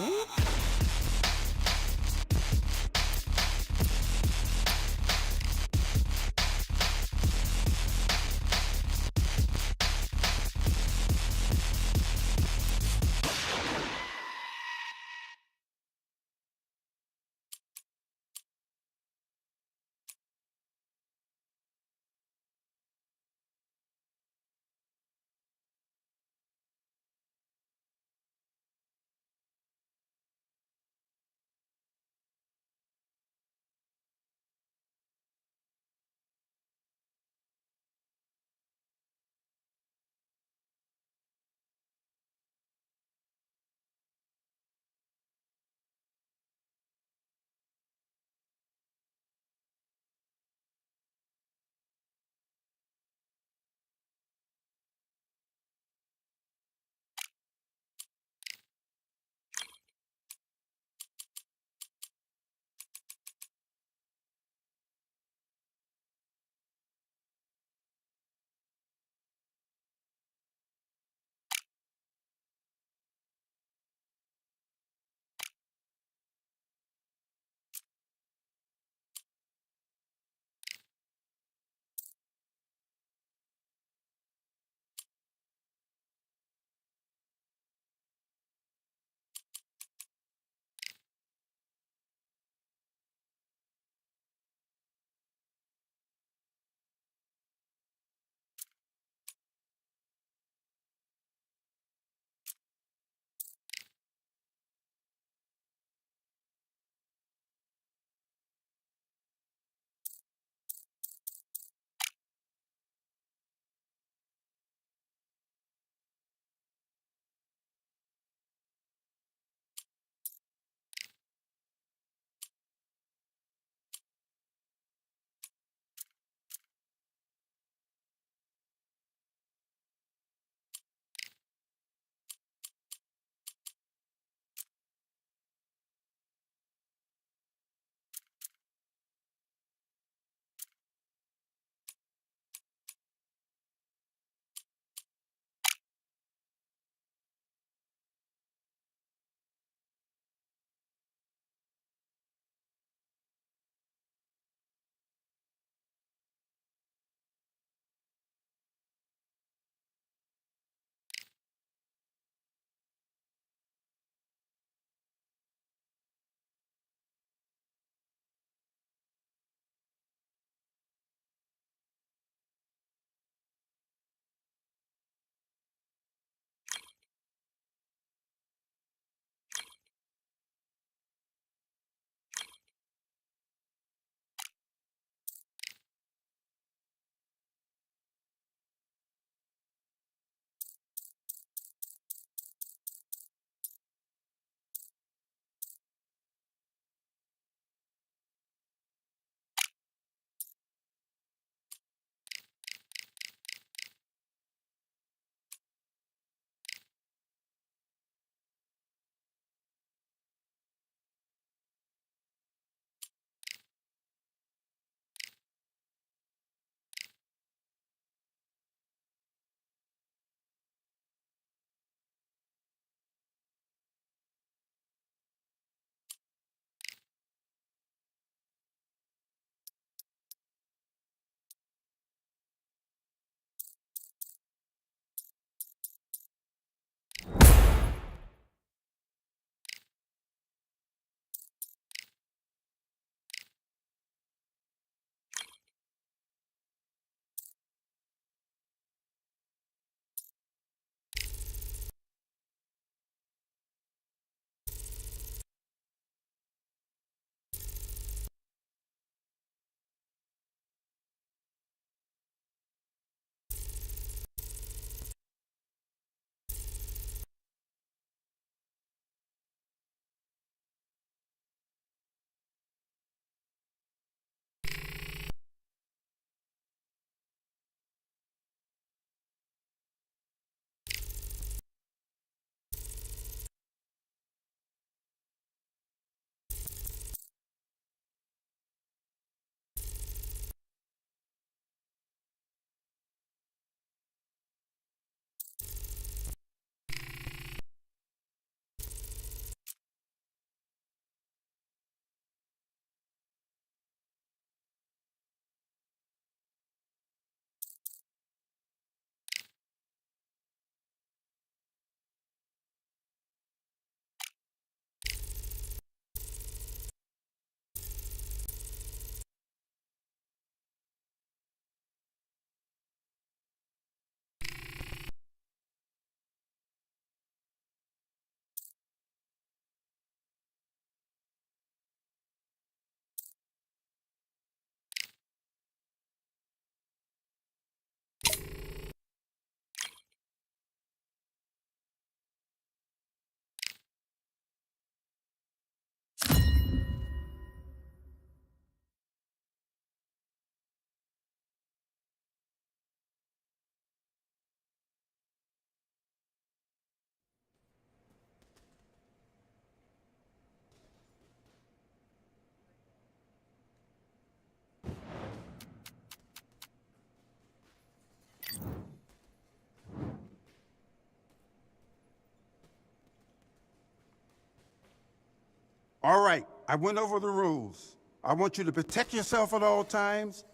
All right, I went over the rules. I want you to protect yourself at all times,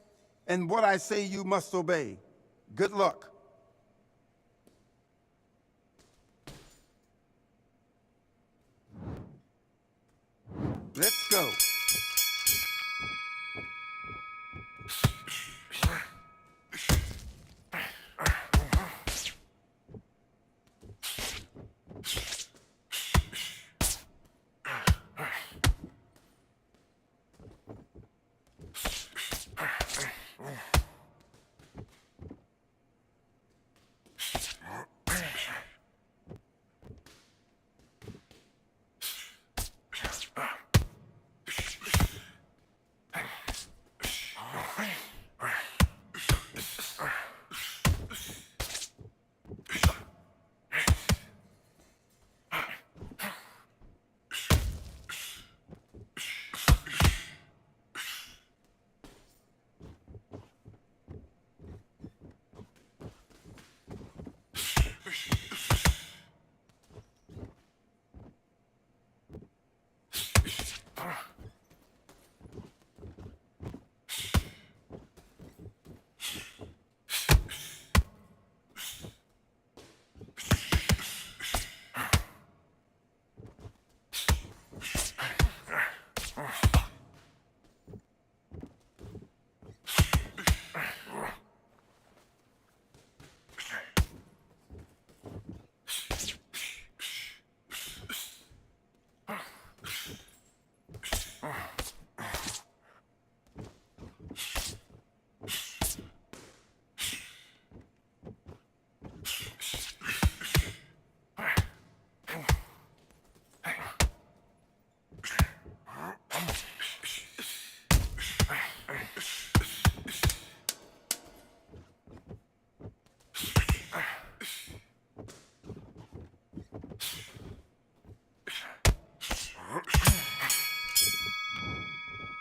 and what I say you must obey. Good luck. Let's go.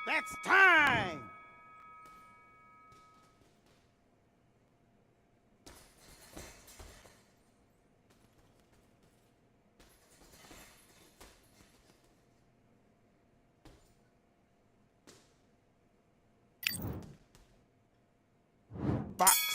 That's time! Box.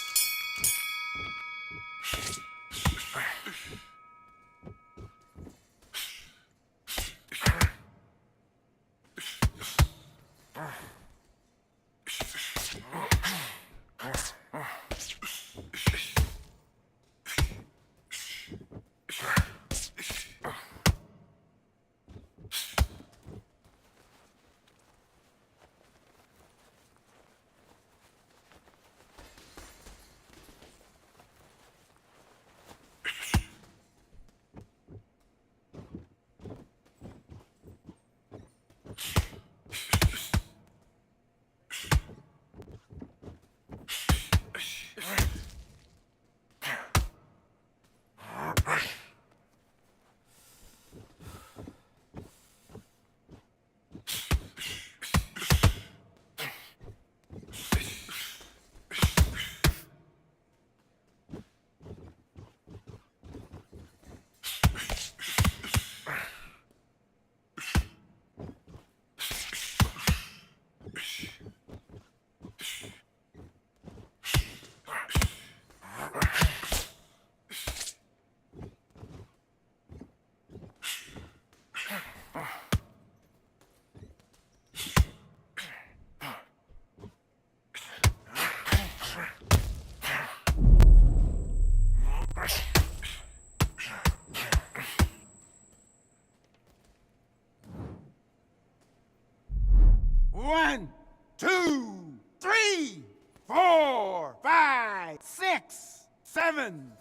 One, two, three, 4, 5, 6, 7.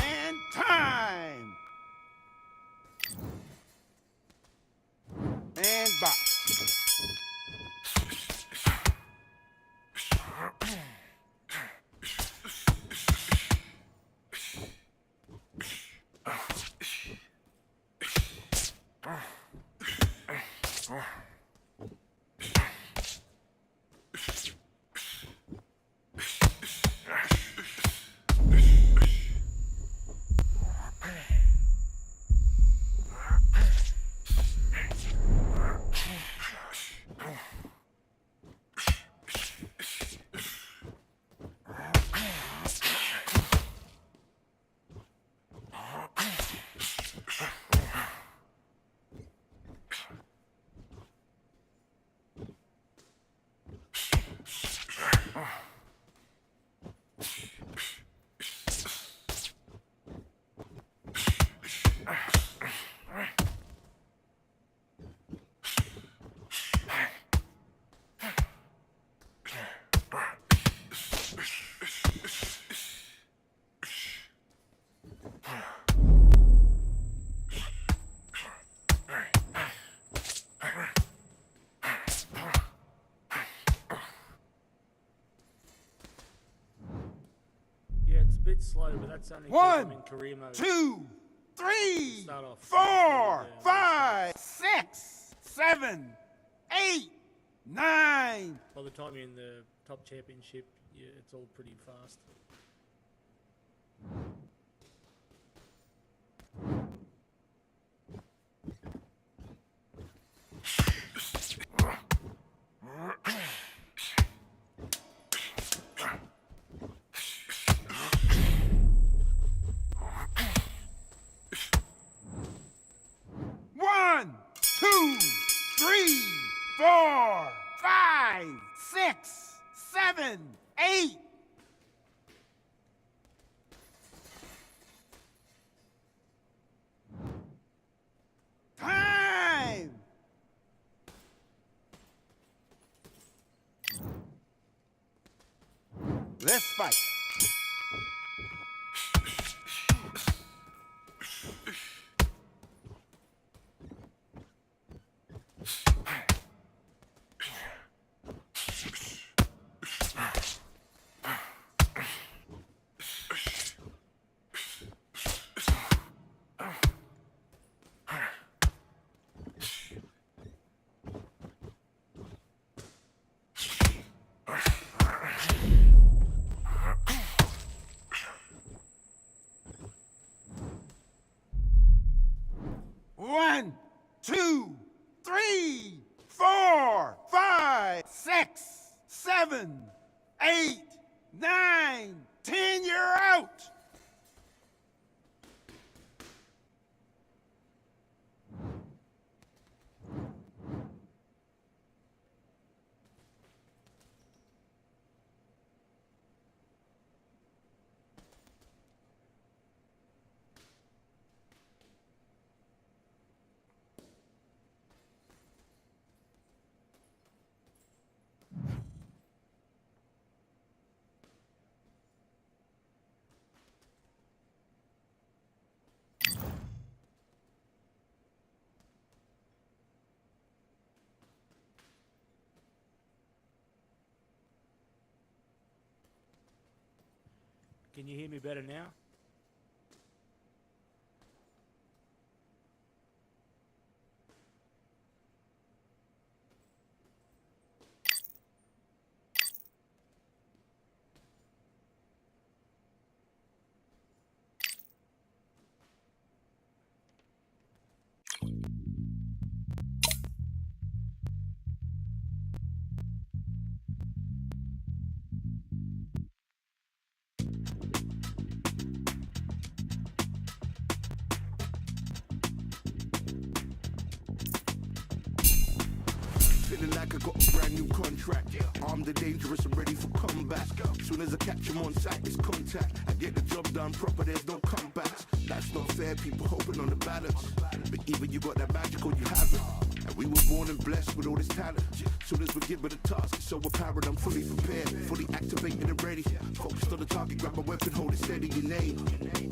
And time. And box. bit slow, but that's only 'cause I'm 1, in career mode. 2, 3, Start off 4, yeah, 5, 6, 7, 8, 9. By the time you're in the top championship, yeah, it's all pretty fast. One, 2, 3, 4, 5, 6, 7, 8. Time! Let's fight. One, 2, 3, 4, 5, 6, 7, 8, 9, 10. You're out. Can you hear me better now? Feeling like I got a brand new contract. Armed and dangerous and ready for combat. Soon as I catch him on sight, it's contact. I get the job done proper, there's no comebacks. That's not fair, people hoping on the balance. But even you got that magical, you have it. And we were born and blessed with all this talent. Soon as we get with the task, it's so apparent I'm fully prepared, fully activated and ready. Focused on the target, grab my weapon, hold it steady, your name.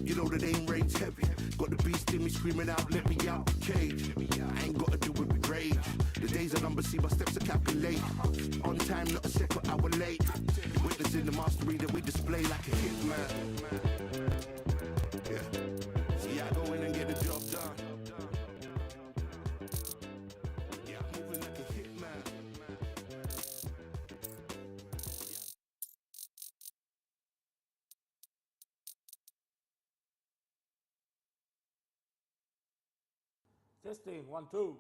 You know the name rain's heavy. Got the beast in me screaming out, let me out the cage. I ain't gotta do it with rage. The days are numbered, see my steps are calculated. On time, not a second hour late. Witnessing the mastery that we display like a hitman. Yeah. See, I go in and get the job done. Yeah, I'm moving like a hitman. Testing, 1, 2.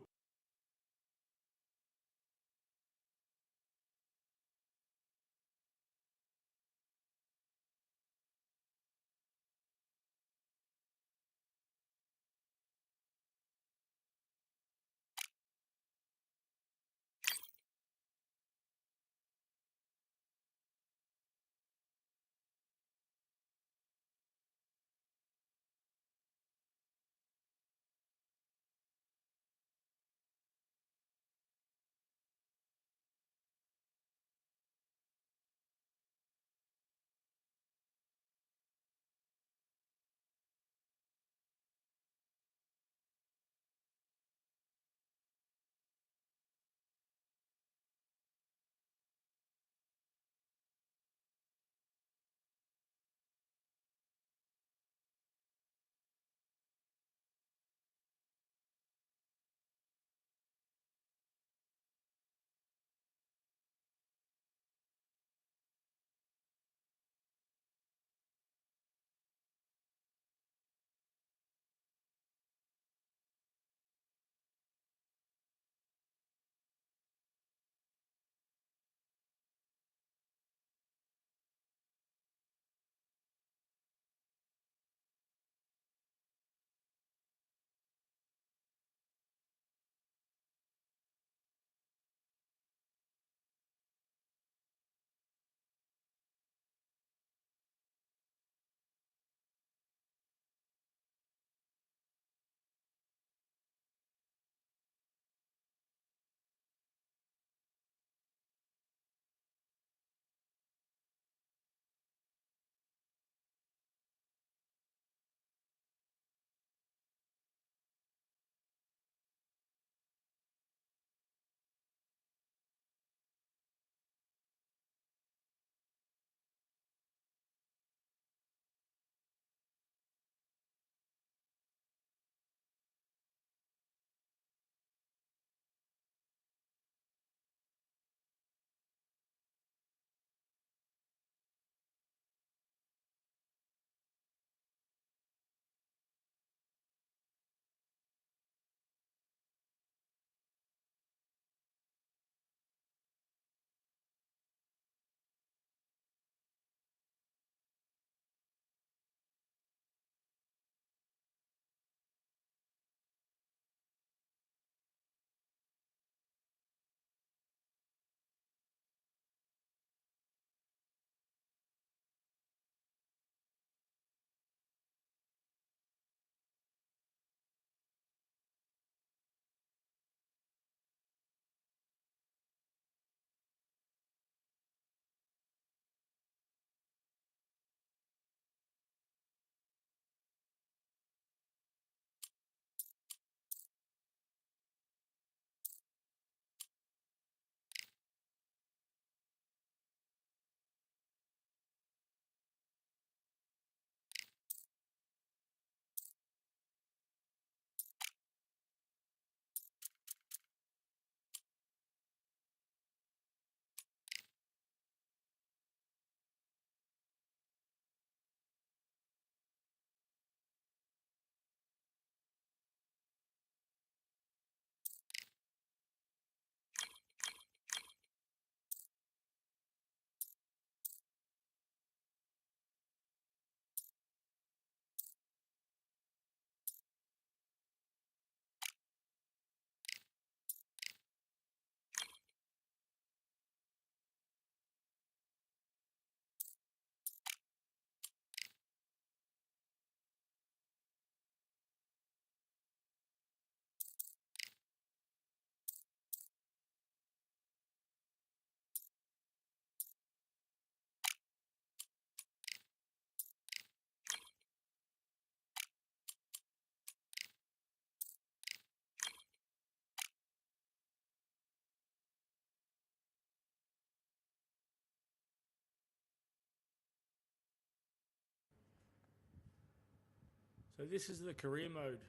So this is the career mode.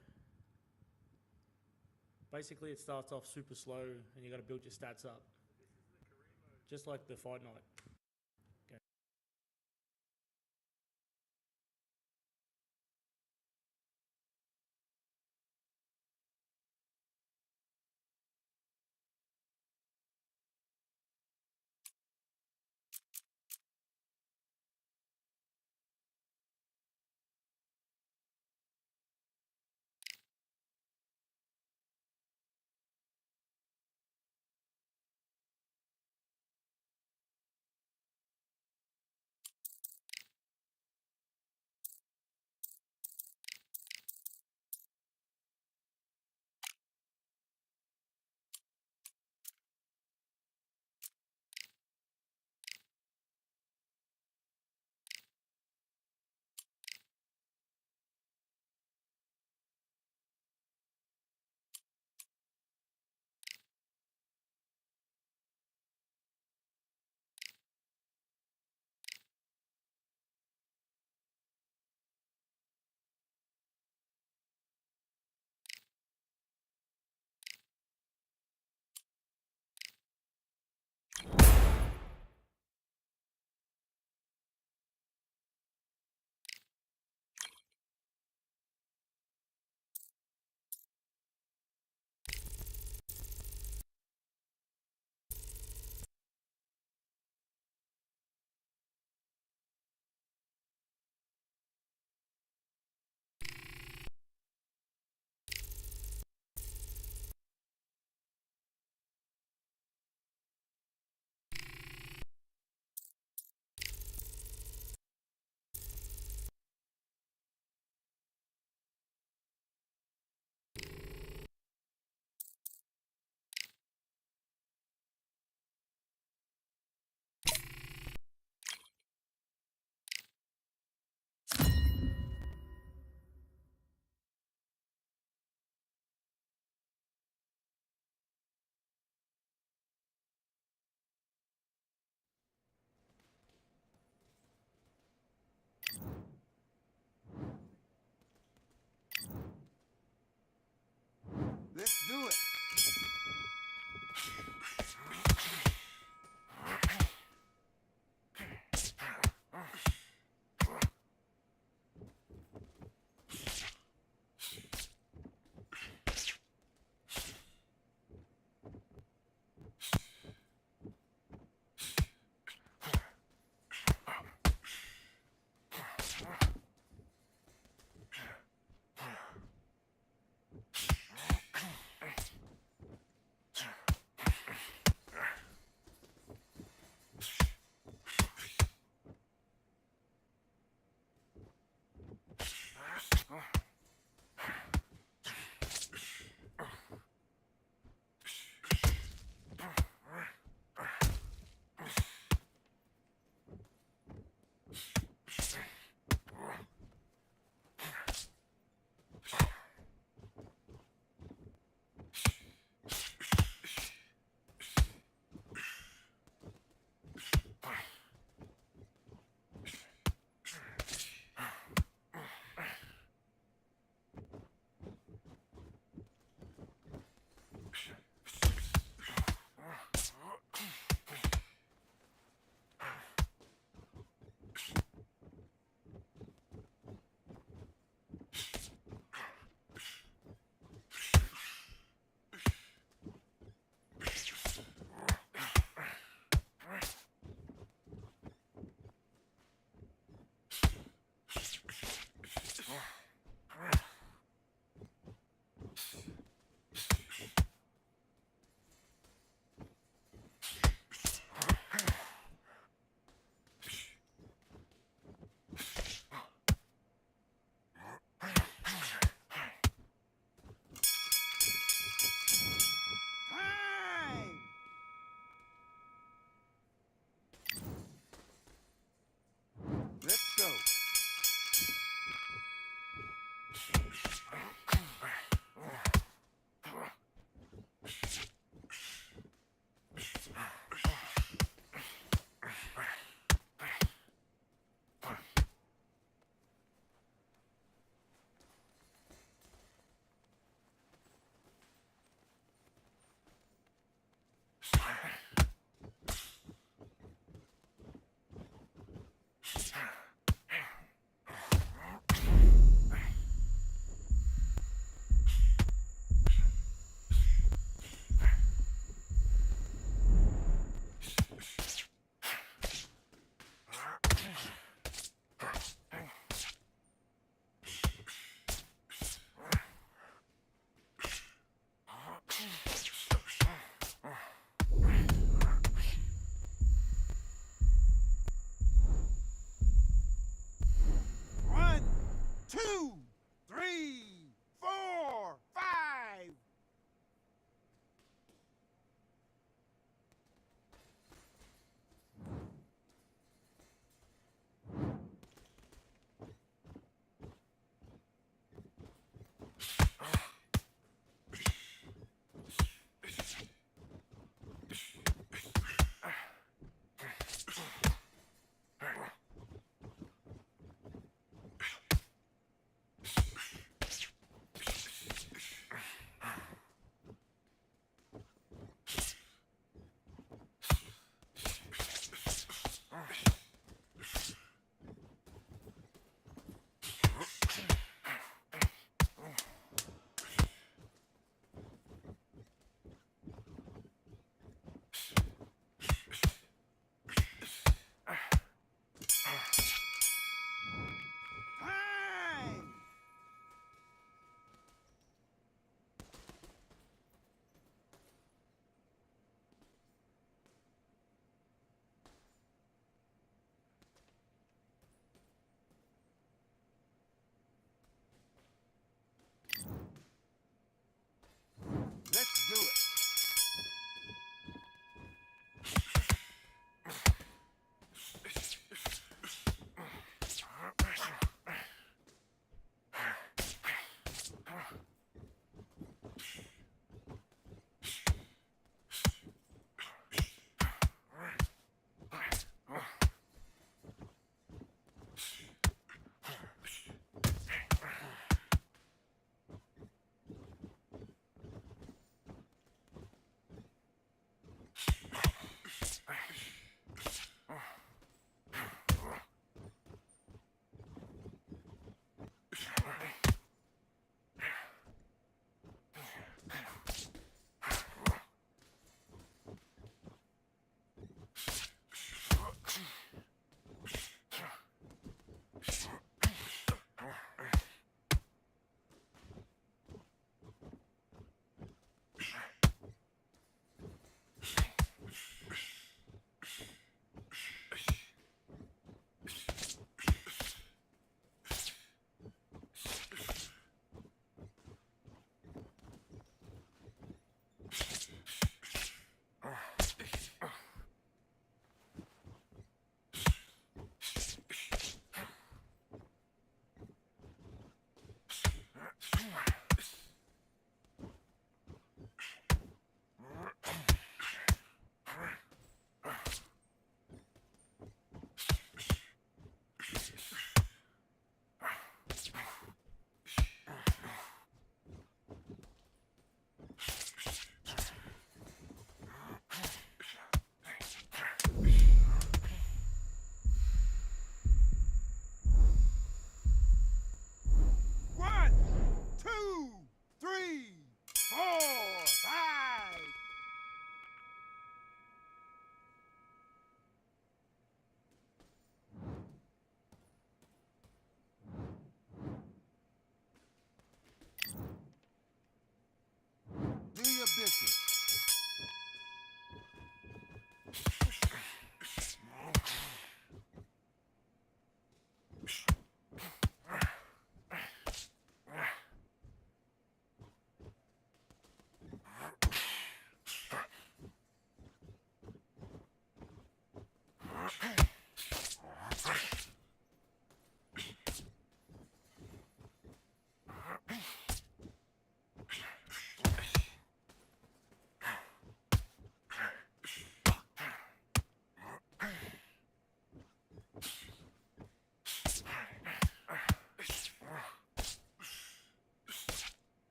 Basically, it starts off super slow, and you got to build your stats up, just like the fight night.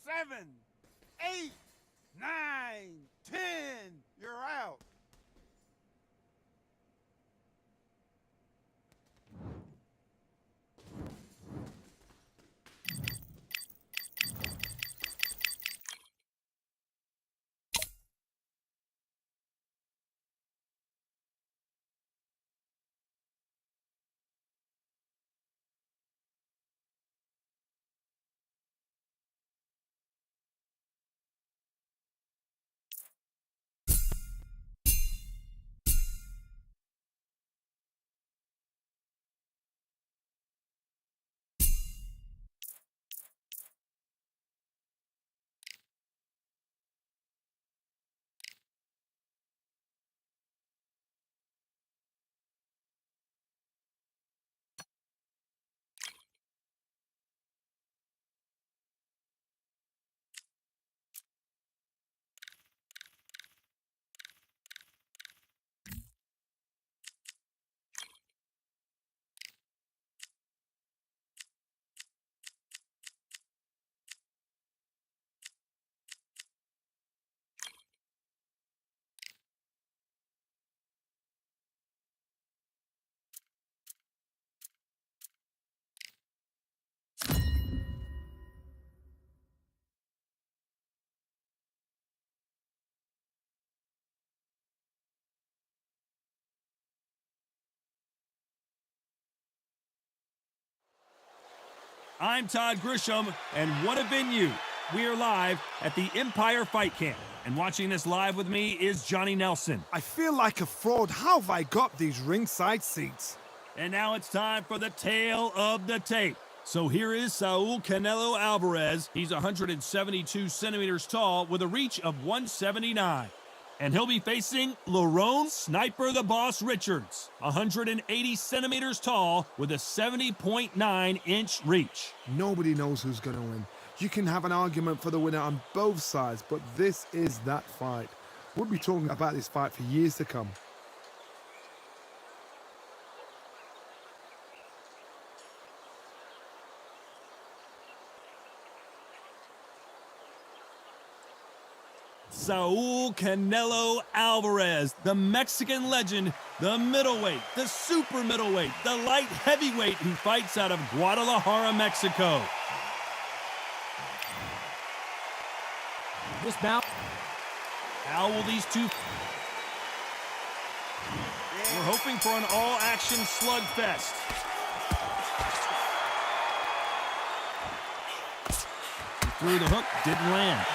7, 8, 9, 10. You're out. I'm Todd Grisham, and what a venue. We are live at the Empire Fight Camp, and watching this live with me is Johnny Nelson. I feel like a fraud. How have I got these ringside seats? And now it's time for the tale of the tape. So here is Saul Canelo Alvarez. He's 172 centimeters tall with a reach of 179. And he'll be facing Lerone Sniper the Boss Richards, 180 centimeters tall with a 70.9-inch reach. Nobody knows who's going to win. You can have an argument for the winner on both sides, but this is that fight. We'll be talking about this fight for years to come. Saul Canelo Alvarez, the Mexican legend, the middleweight, the super middleweight, the light heavyweight who fights out of Guadalajara, Mexico. This bout. How will these two... We're hoping for an all-action slugfest. He threw the hook, didn't land.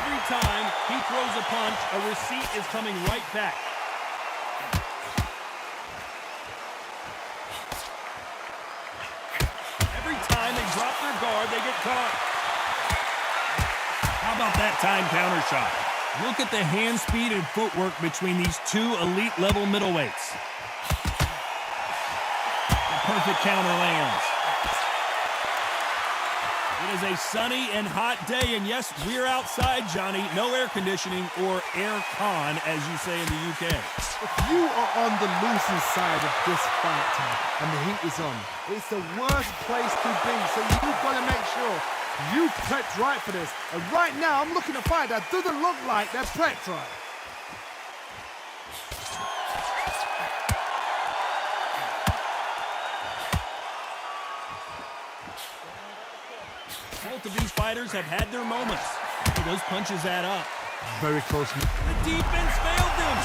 Every time he throws a punch, a receipt is coming right back. Every time they drop their guard, they get caught. How about that time counter shot? Look at the hand speed and footwork between these two elite level middleweights. The perfect counter lands. It is a sunny and hot day, and yes, we're outside, Johnny. No air conditioning or air con, as you say in the UK. If you are on the losing side of this fight and the heat is on, it's the worst place to be, so you've got to make sure you prepped right for this. And right now, I'm looking at a fight that doesn't look like they're prepped right. Both of these fighters have had their moments. Those punches add up. Very close. The defense failed them.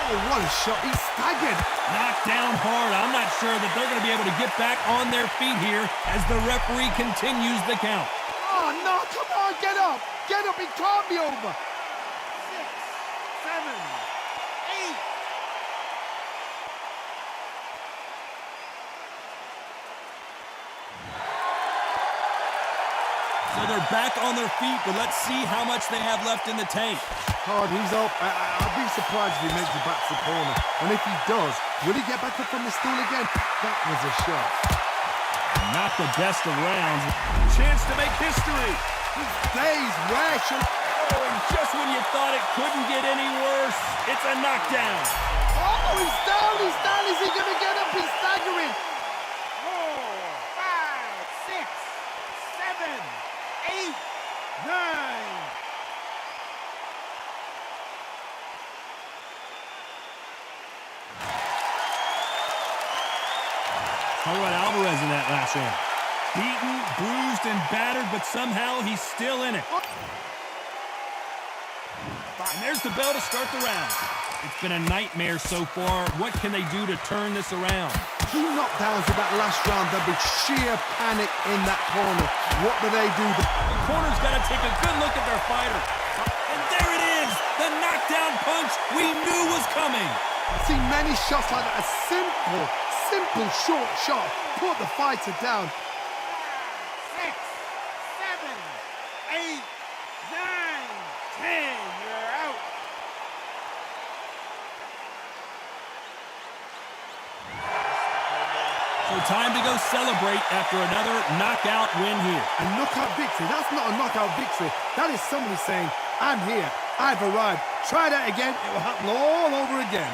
Oh, what a shot. He's staggered. Knocked down hard. I'm not sure that they're going to be able to get back on their feet here as the referee continues the count. Oh, no, come on, get up. Get up, it can't be over. 6, 7, 8. So they're back on their feet, but let's see how much they have left in the tank. Hard, he's up. I'll be surprised if he makes it back to the corner. And if he does, will he get back up from the stool again? That was a shot. Not the best of rounds. Chance to make history. He stays where should... Oh, and just when you thought it couldn't get any worse, it's a knockdown. Oh, he's down, he's down. Is he going to get up? He's staggering. 4, 5, 6, 7, 8, 9. Talk about Alvarez in that last round. Beaten, bruised, and battered, but somehow he's still in it. And there's the bell to start the round. It's been a nightmare so far. What can they do to turn this around? 2 knockdowns in that last round. There'll be sheer panic in that corner. What do they do? The corner's got to take a good look at their fighter. And there it is! The knockdown punch we knew was coming. I've seen many shots like that. A simple short shot. Put the fighter down. 6, 7, 8, 9, 10. You're out. So time to go celebrate after another knockout win here. A knockout victory. That's not a knockout victory. That is somebody saying, I'm here. I've arrived. Try that again. It will happen all over again.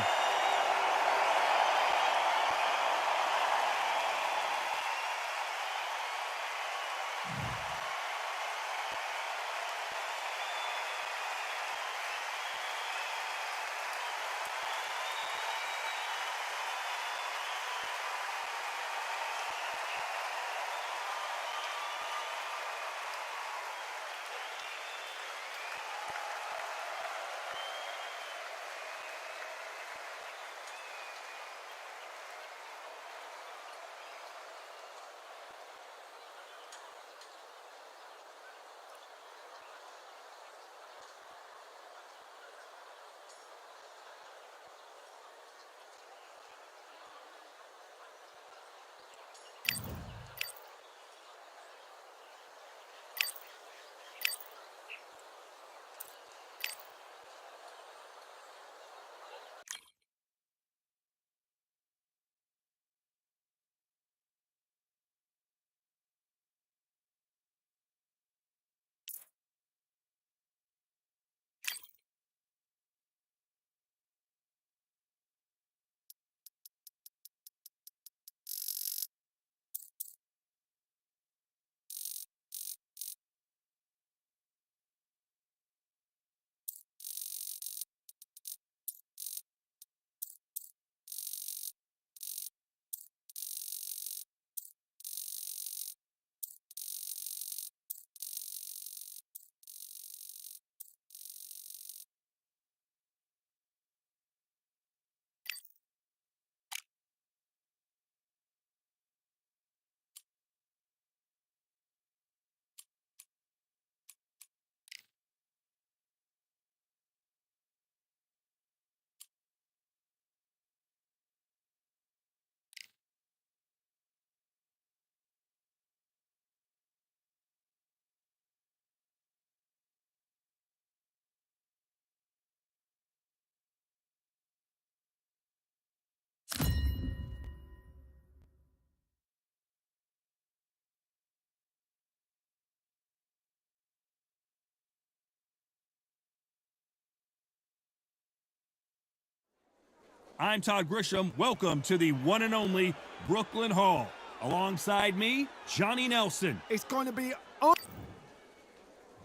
I'm Todd Grisham. Welcome to the one and only Brooklyn Hall. Alongside me, Johnny Nelson. It's going to be...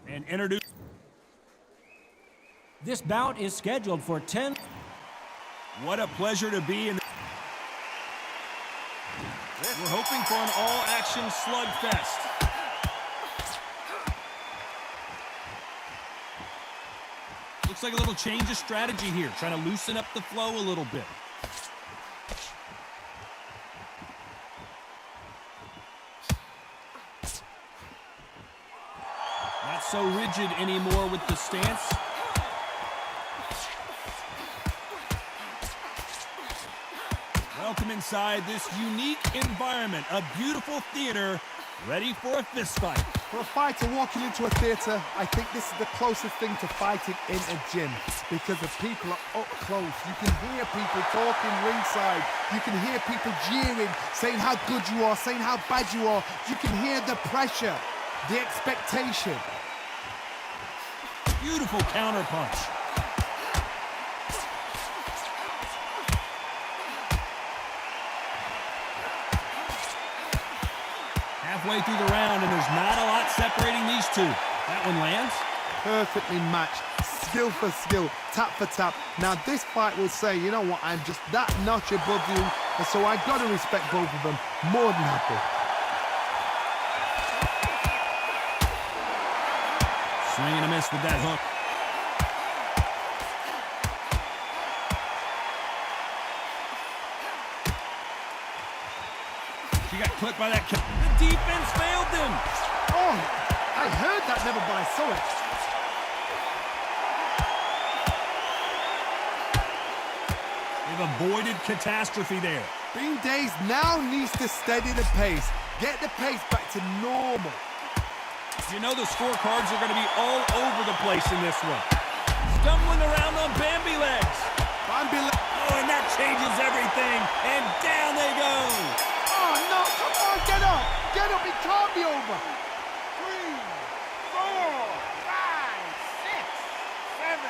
And introduce... This bout is scheduled for 10. What a pleasure to be in... We're hoping for an all-action slugfest. Looks like a little change of strategy here, trying to loosen up the flow a little bit. Not so rigid anymore with the stance. Welcome inside this unique environment, a beautiful theater, ready for a fist fight. For a fighter walking into a theatre, I think this is the closest thing to fighting in a gym because the people are up close. You can hear people talking ringside. You can hear people jeering, saying how good you are, saying how bad you are. You can hear the pressure, the expectation. Beautiful counter punch. Halfway through the round, and there's not a lot separating these two. That one lands. Perfectly matched, skill for skill, tap for tap. Now this fight will say, you know what, I'm just that notch above you, and so I got to respect both of them. More than happy. Swing and a miss with that hook. She got clipped by that kick. The defense failed them. Oh, I heard that never, but I saw it. They've avoided catastrophe there. Bean Days now needs to steady the pace. Get the pace back to normal. You know the scorecards are going to be all over the place in this one. Stumbling around on Bambi legs. Oh, and that changes everything. And down they go. Oh, no, come on, get up. Get up, it can't be over. 3, 4, 5, 6, 7.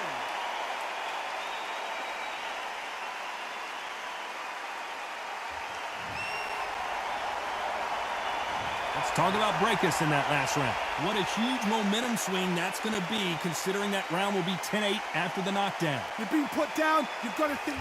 Let's talk about Breakus in that last round. What a huge momentum swing that's going to be, considering that round will be 10-8 after the knockdown. You're being put down, you've got to think...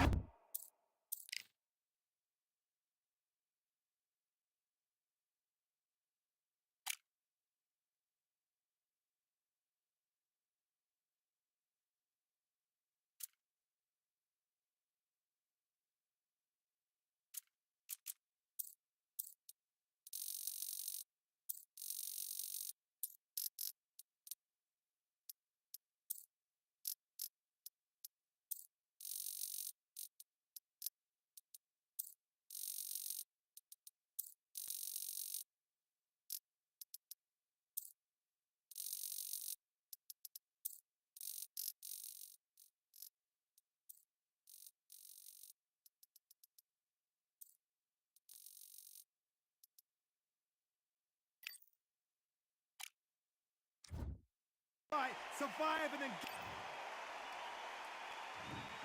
Survive and then...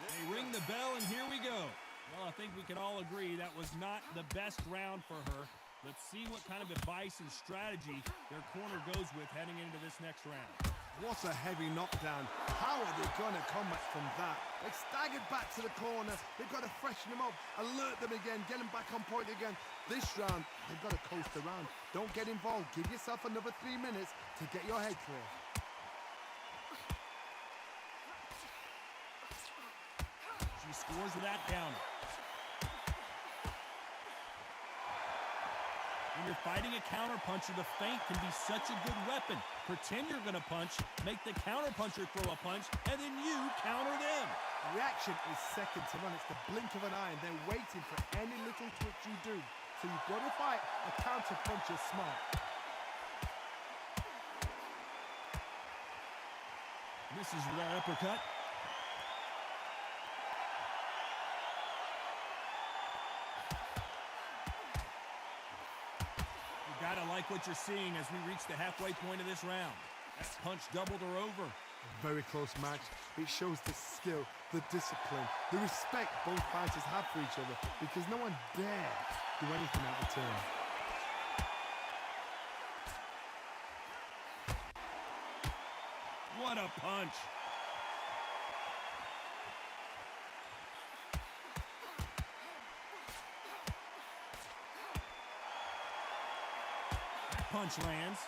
They ring the bell, and here we go. Well, I think we can all agree that was not the best round for her. Let's see what kind of advice and strategy their corner goes with heading into this next round. What a heavy knockdown. How are they going to come back from that? They staggered back to the corner. They've got to freshen them up, alert them again, get them back on point again. This round, they've got to coast around. Don't get involved. Give yourself another 3 minutes to get your head clear. She scores with that counter. When you're fighting a counterpuncher, the feint can be such a good weapon. Pretend you're going to punch, make the counterpuncher throw a punch, and then you counter them. Reaction is second to none. It's the blink of an eye, and they're waiting for any little twitch you do. So you've got to fight a counterpuncher smart. Misses with that uppercut. Gotta like what you're seeing as we reach the halfway point of this round. That punch doubled her over. A very close match. It shows the skill, the discipline, the respect both fighters have for each other, because no one dare do anything out of turn. What a punch. Punch lands.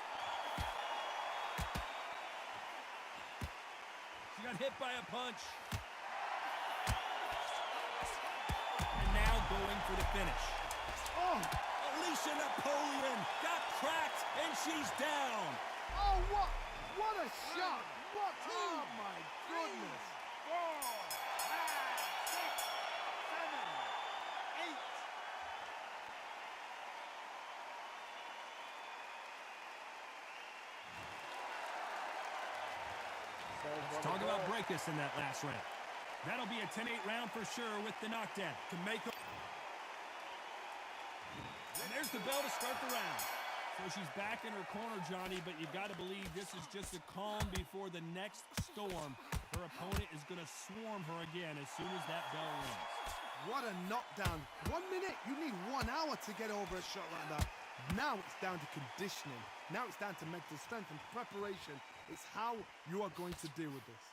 She got hit by a punch. And now going for the finish. Oh! Alicia Napoleon got cracked and she's down. Oh, what a shot! What? Oh my goodness! 4, 5, 6, 7, 8. Let's talk about Breakus in that last round. That'll be a 10-8 round for sure with the knockdown to make up. And there's the bell to start the round. So she's back in her corner, Johnny, but you got to believe this is just a calm before the next storm. Her opponent is going to swarm her again as soon as that bell rings. What a knockdown. 1 minute, you need 1 hour to get over a shot like that. Now it's down to conditioning. Now it's down to mental strength and preparation. It's how you are going to deal with this.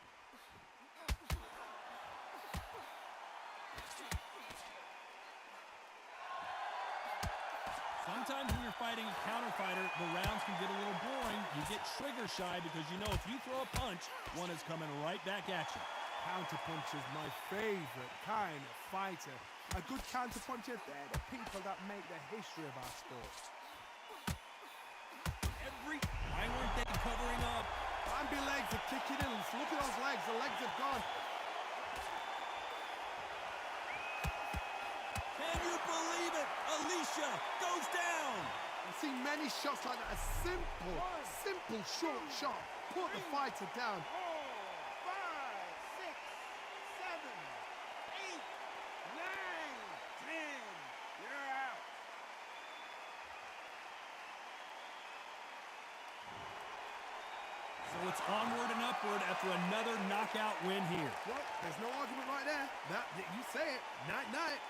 Sometimes when you're fighting a counter fighter, the rounds can get a little boring. You get trigger shy because you know if you throw a punch, one is coming right back at you. Counterpuncher is my favorite kind of fighter. A good counterpuncher, they're the people that make the history of our sport. Why weren't they covering up? Bambi legs are kicking in. Look at those legs. The legs are gone. Can you believe it? Alicia goes down. I've seen many shots like that. A simple short shot. Put the fighter down. 4, 5, 6, 7, 8, 9, 10. You're out. So it's onward and upward after another knockout win here. Well, there's no argument right there. You say it. Night-night.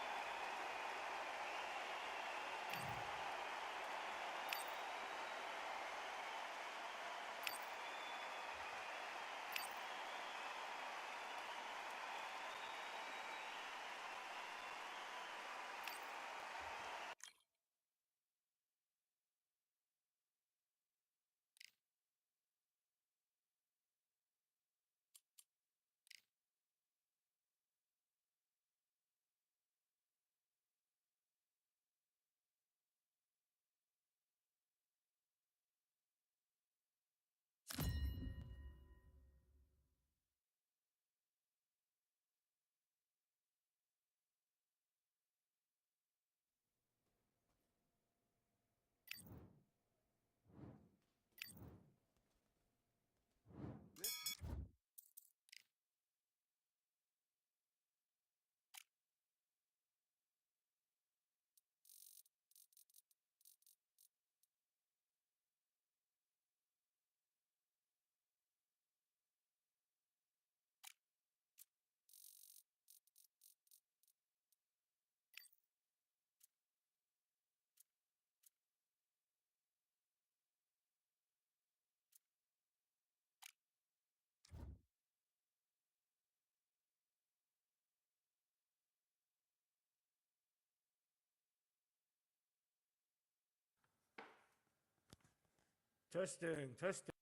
Testing.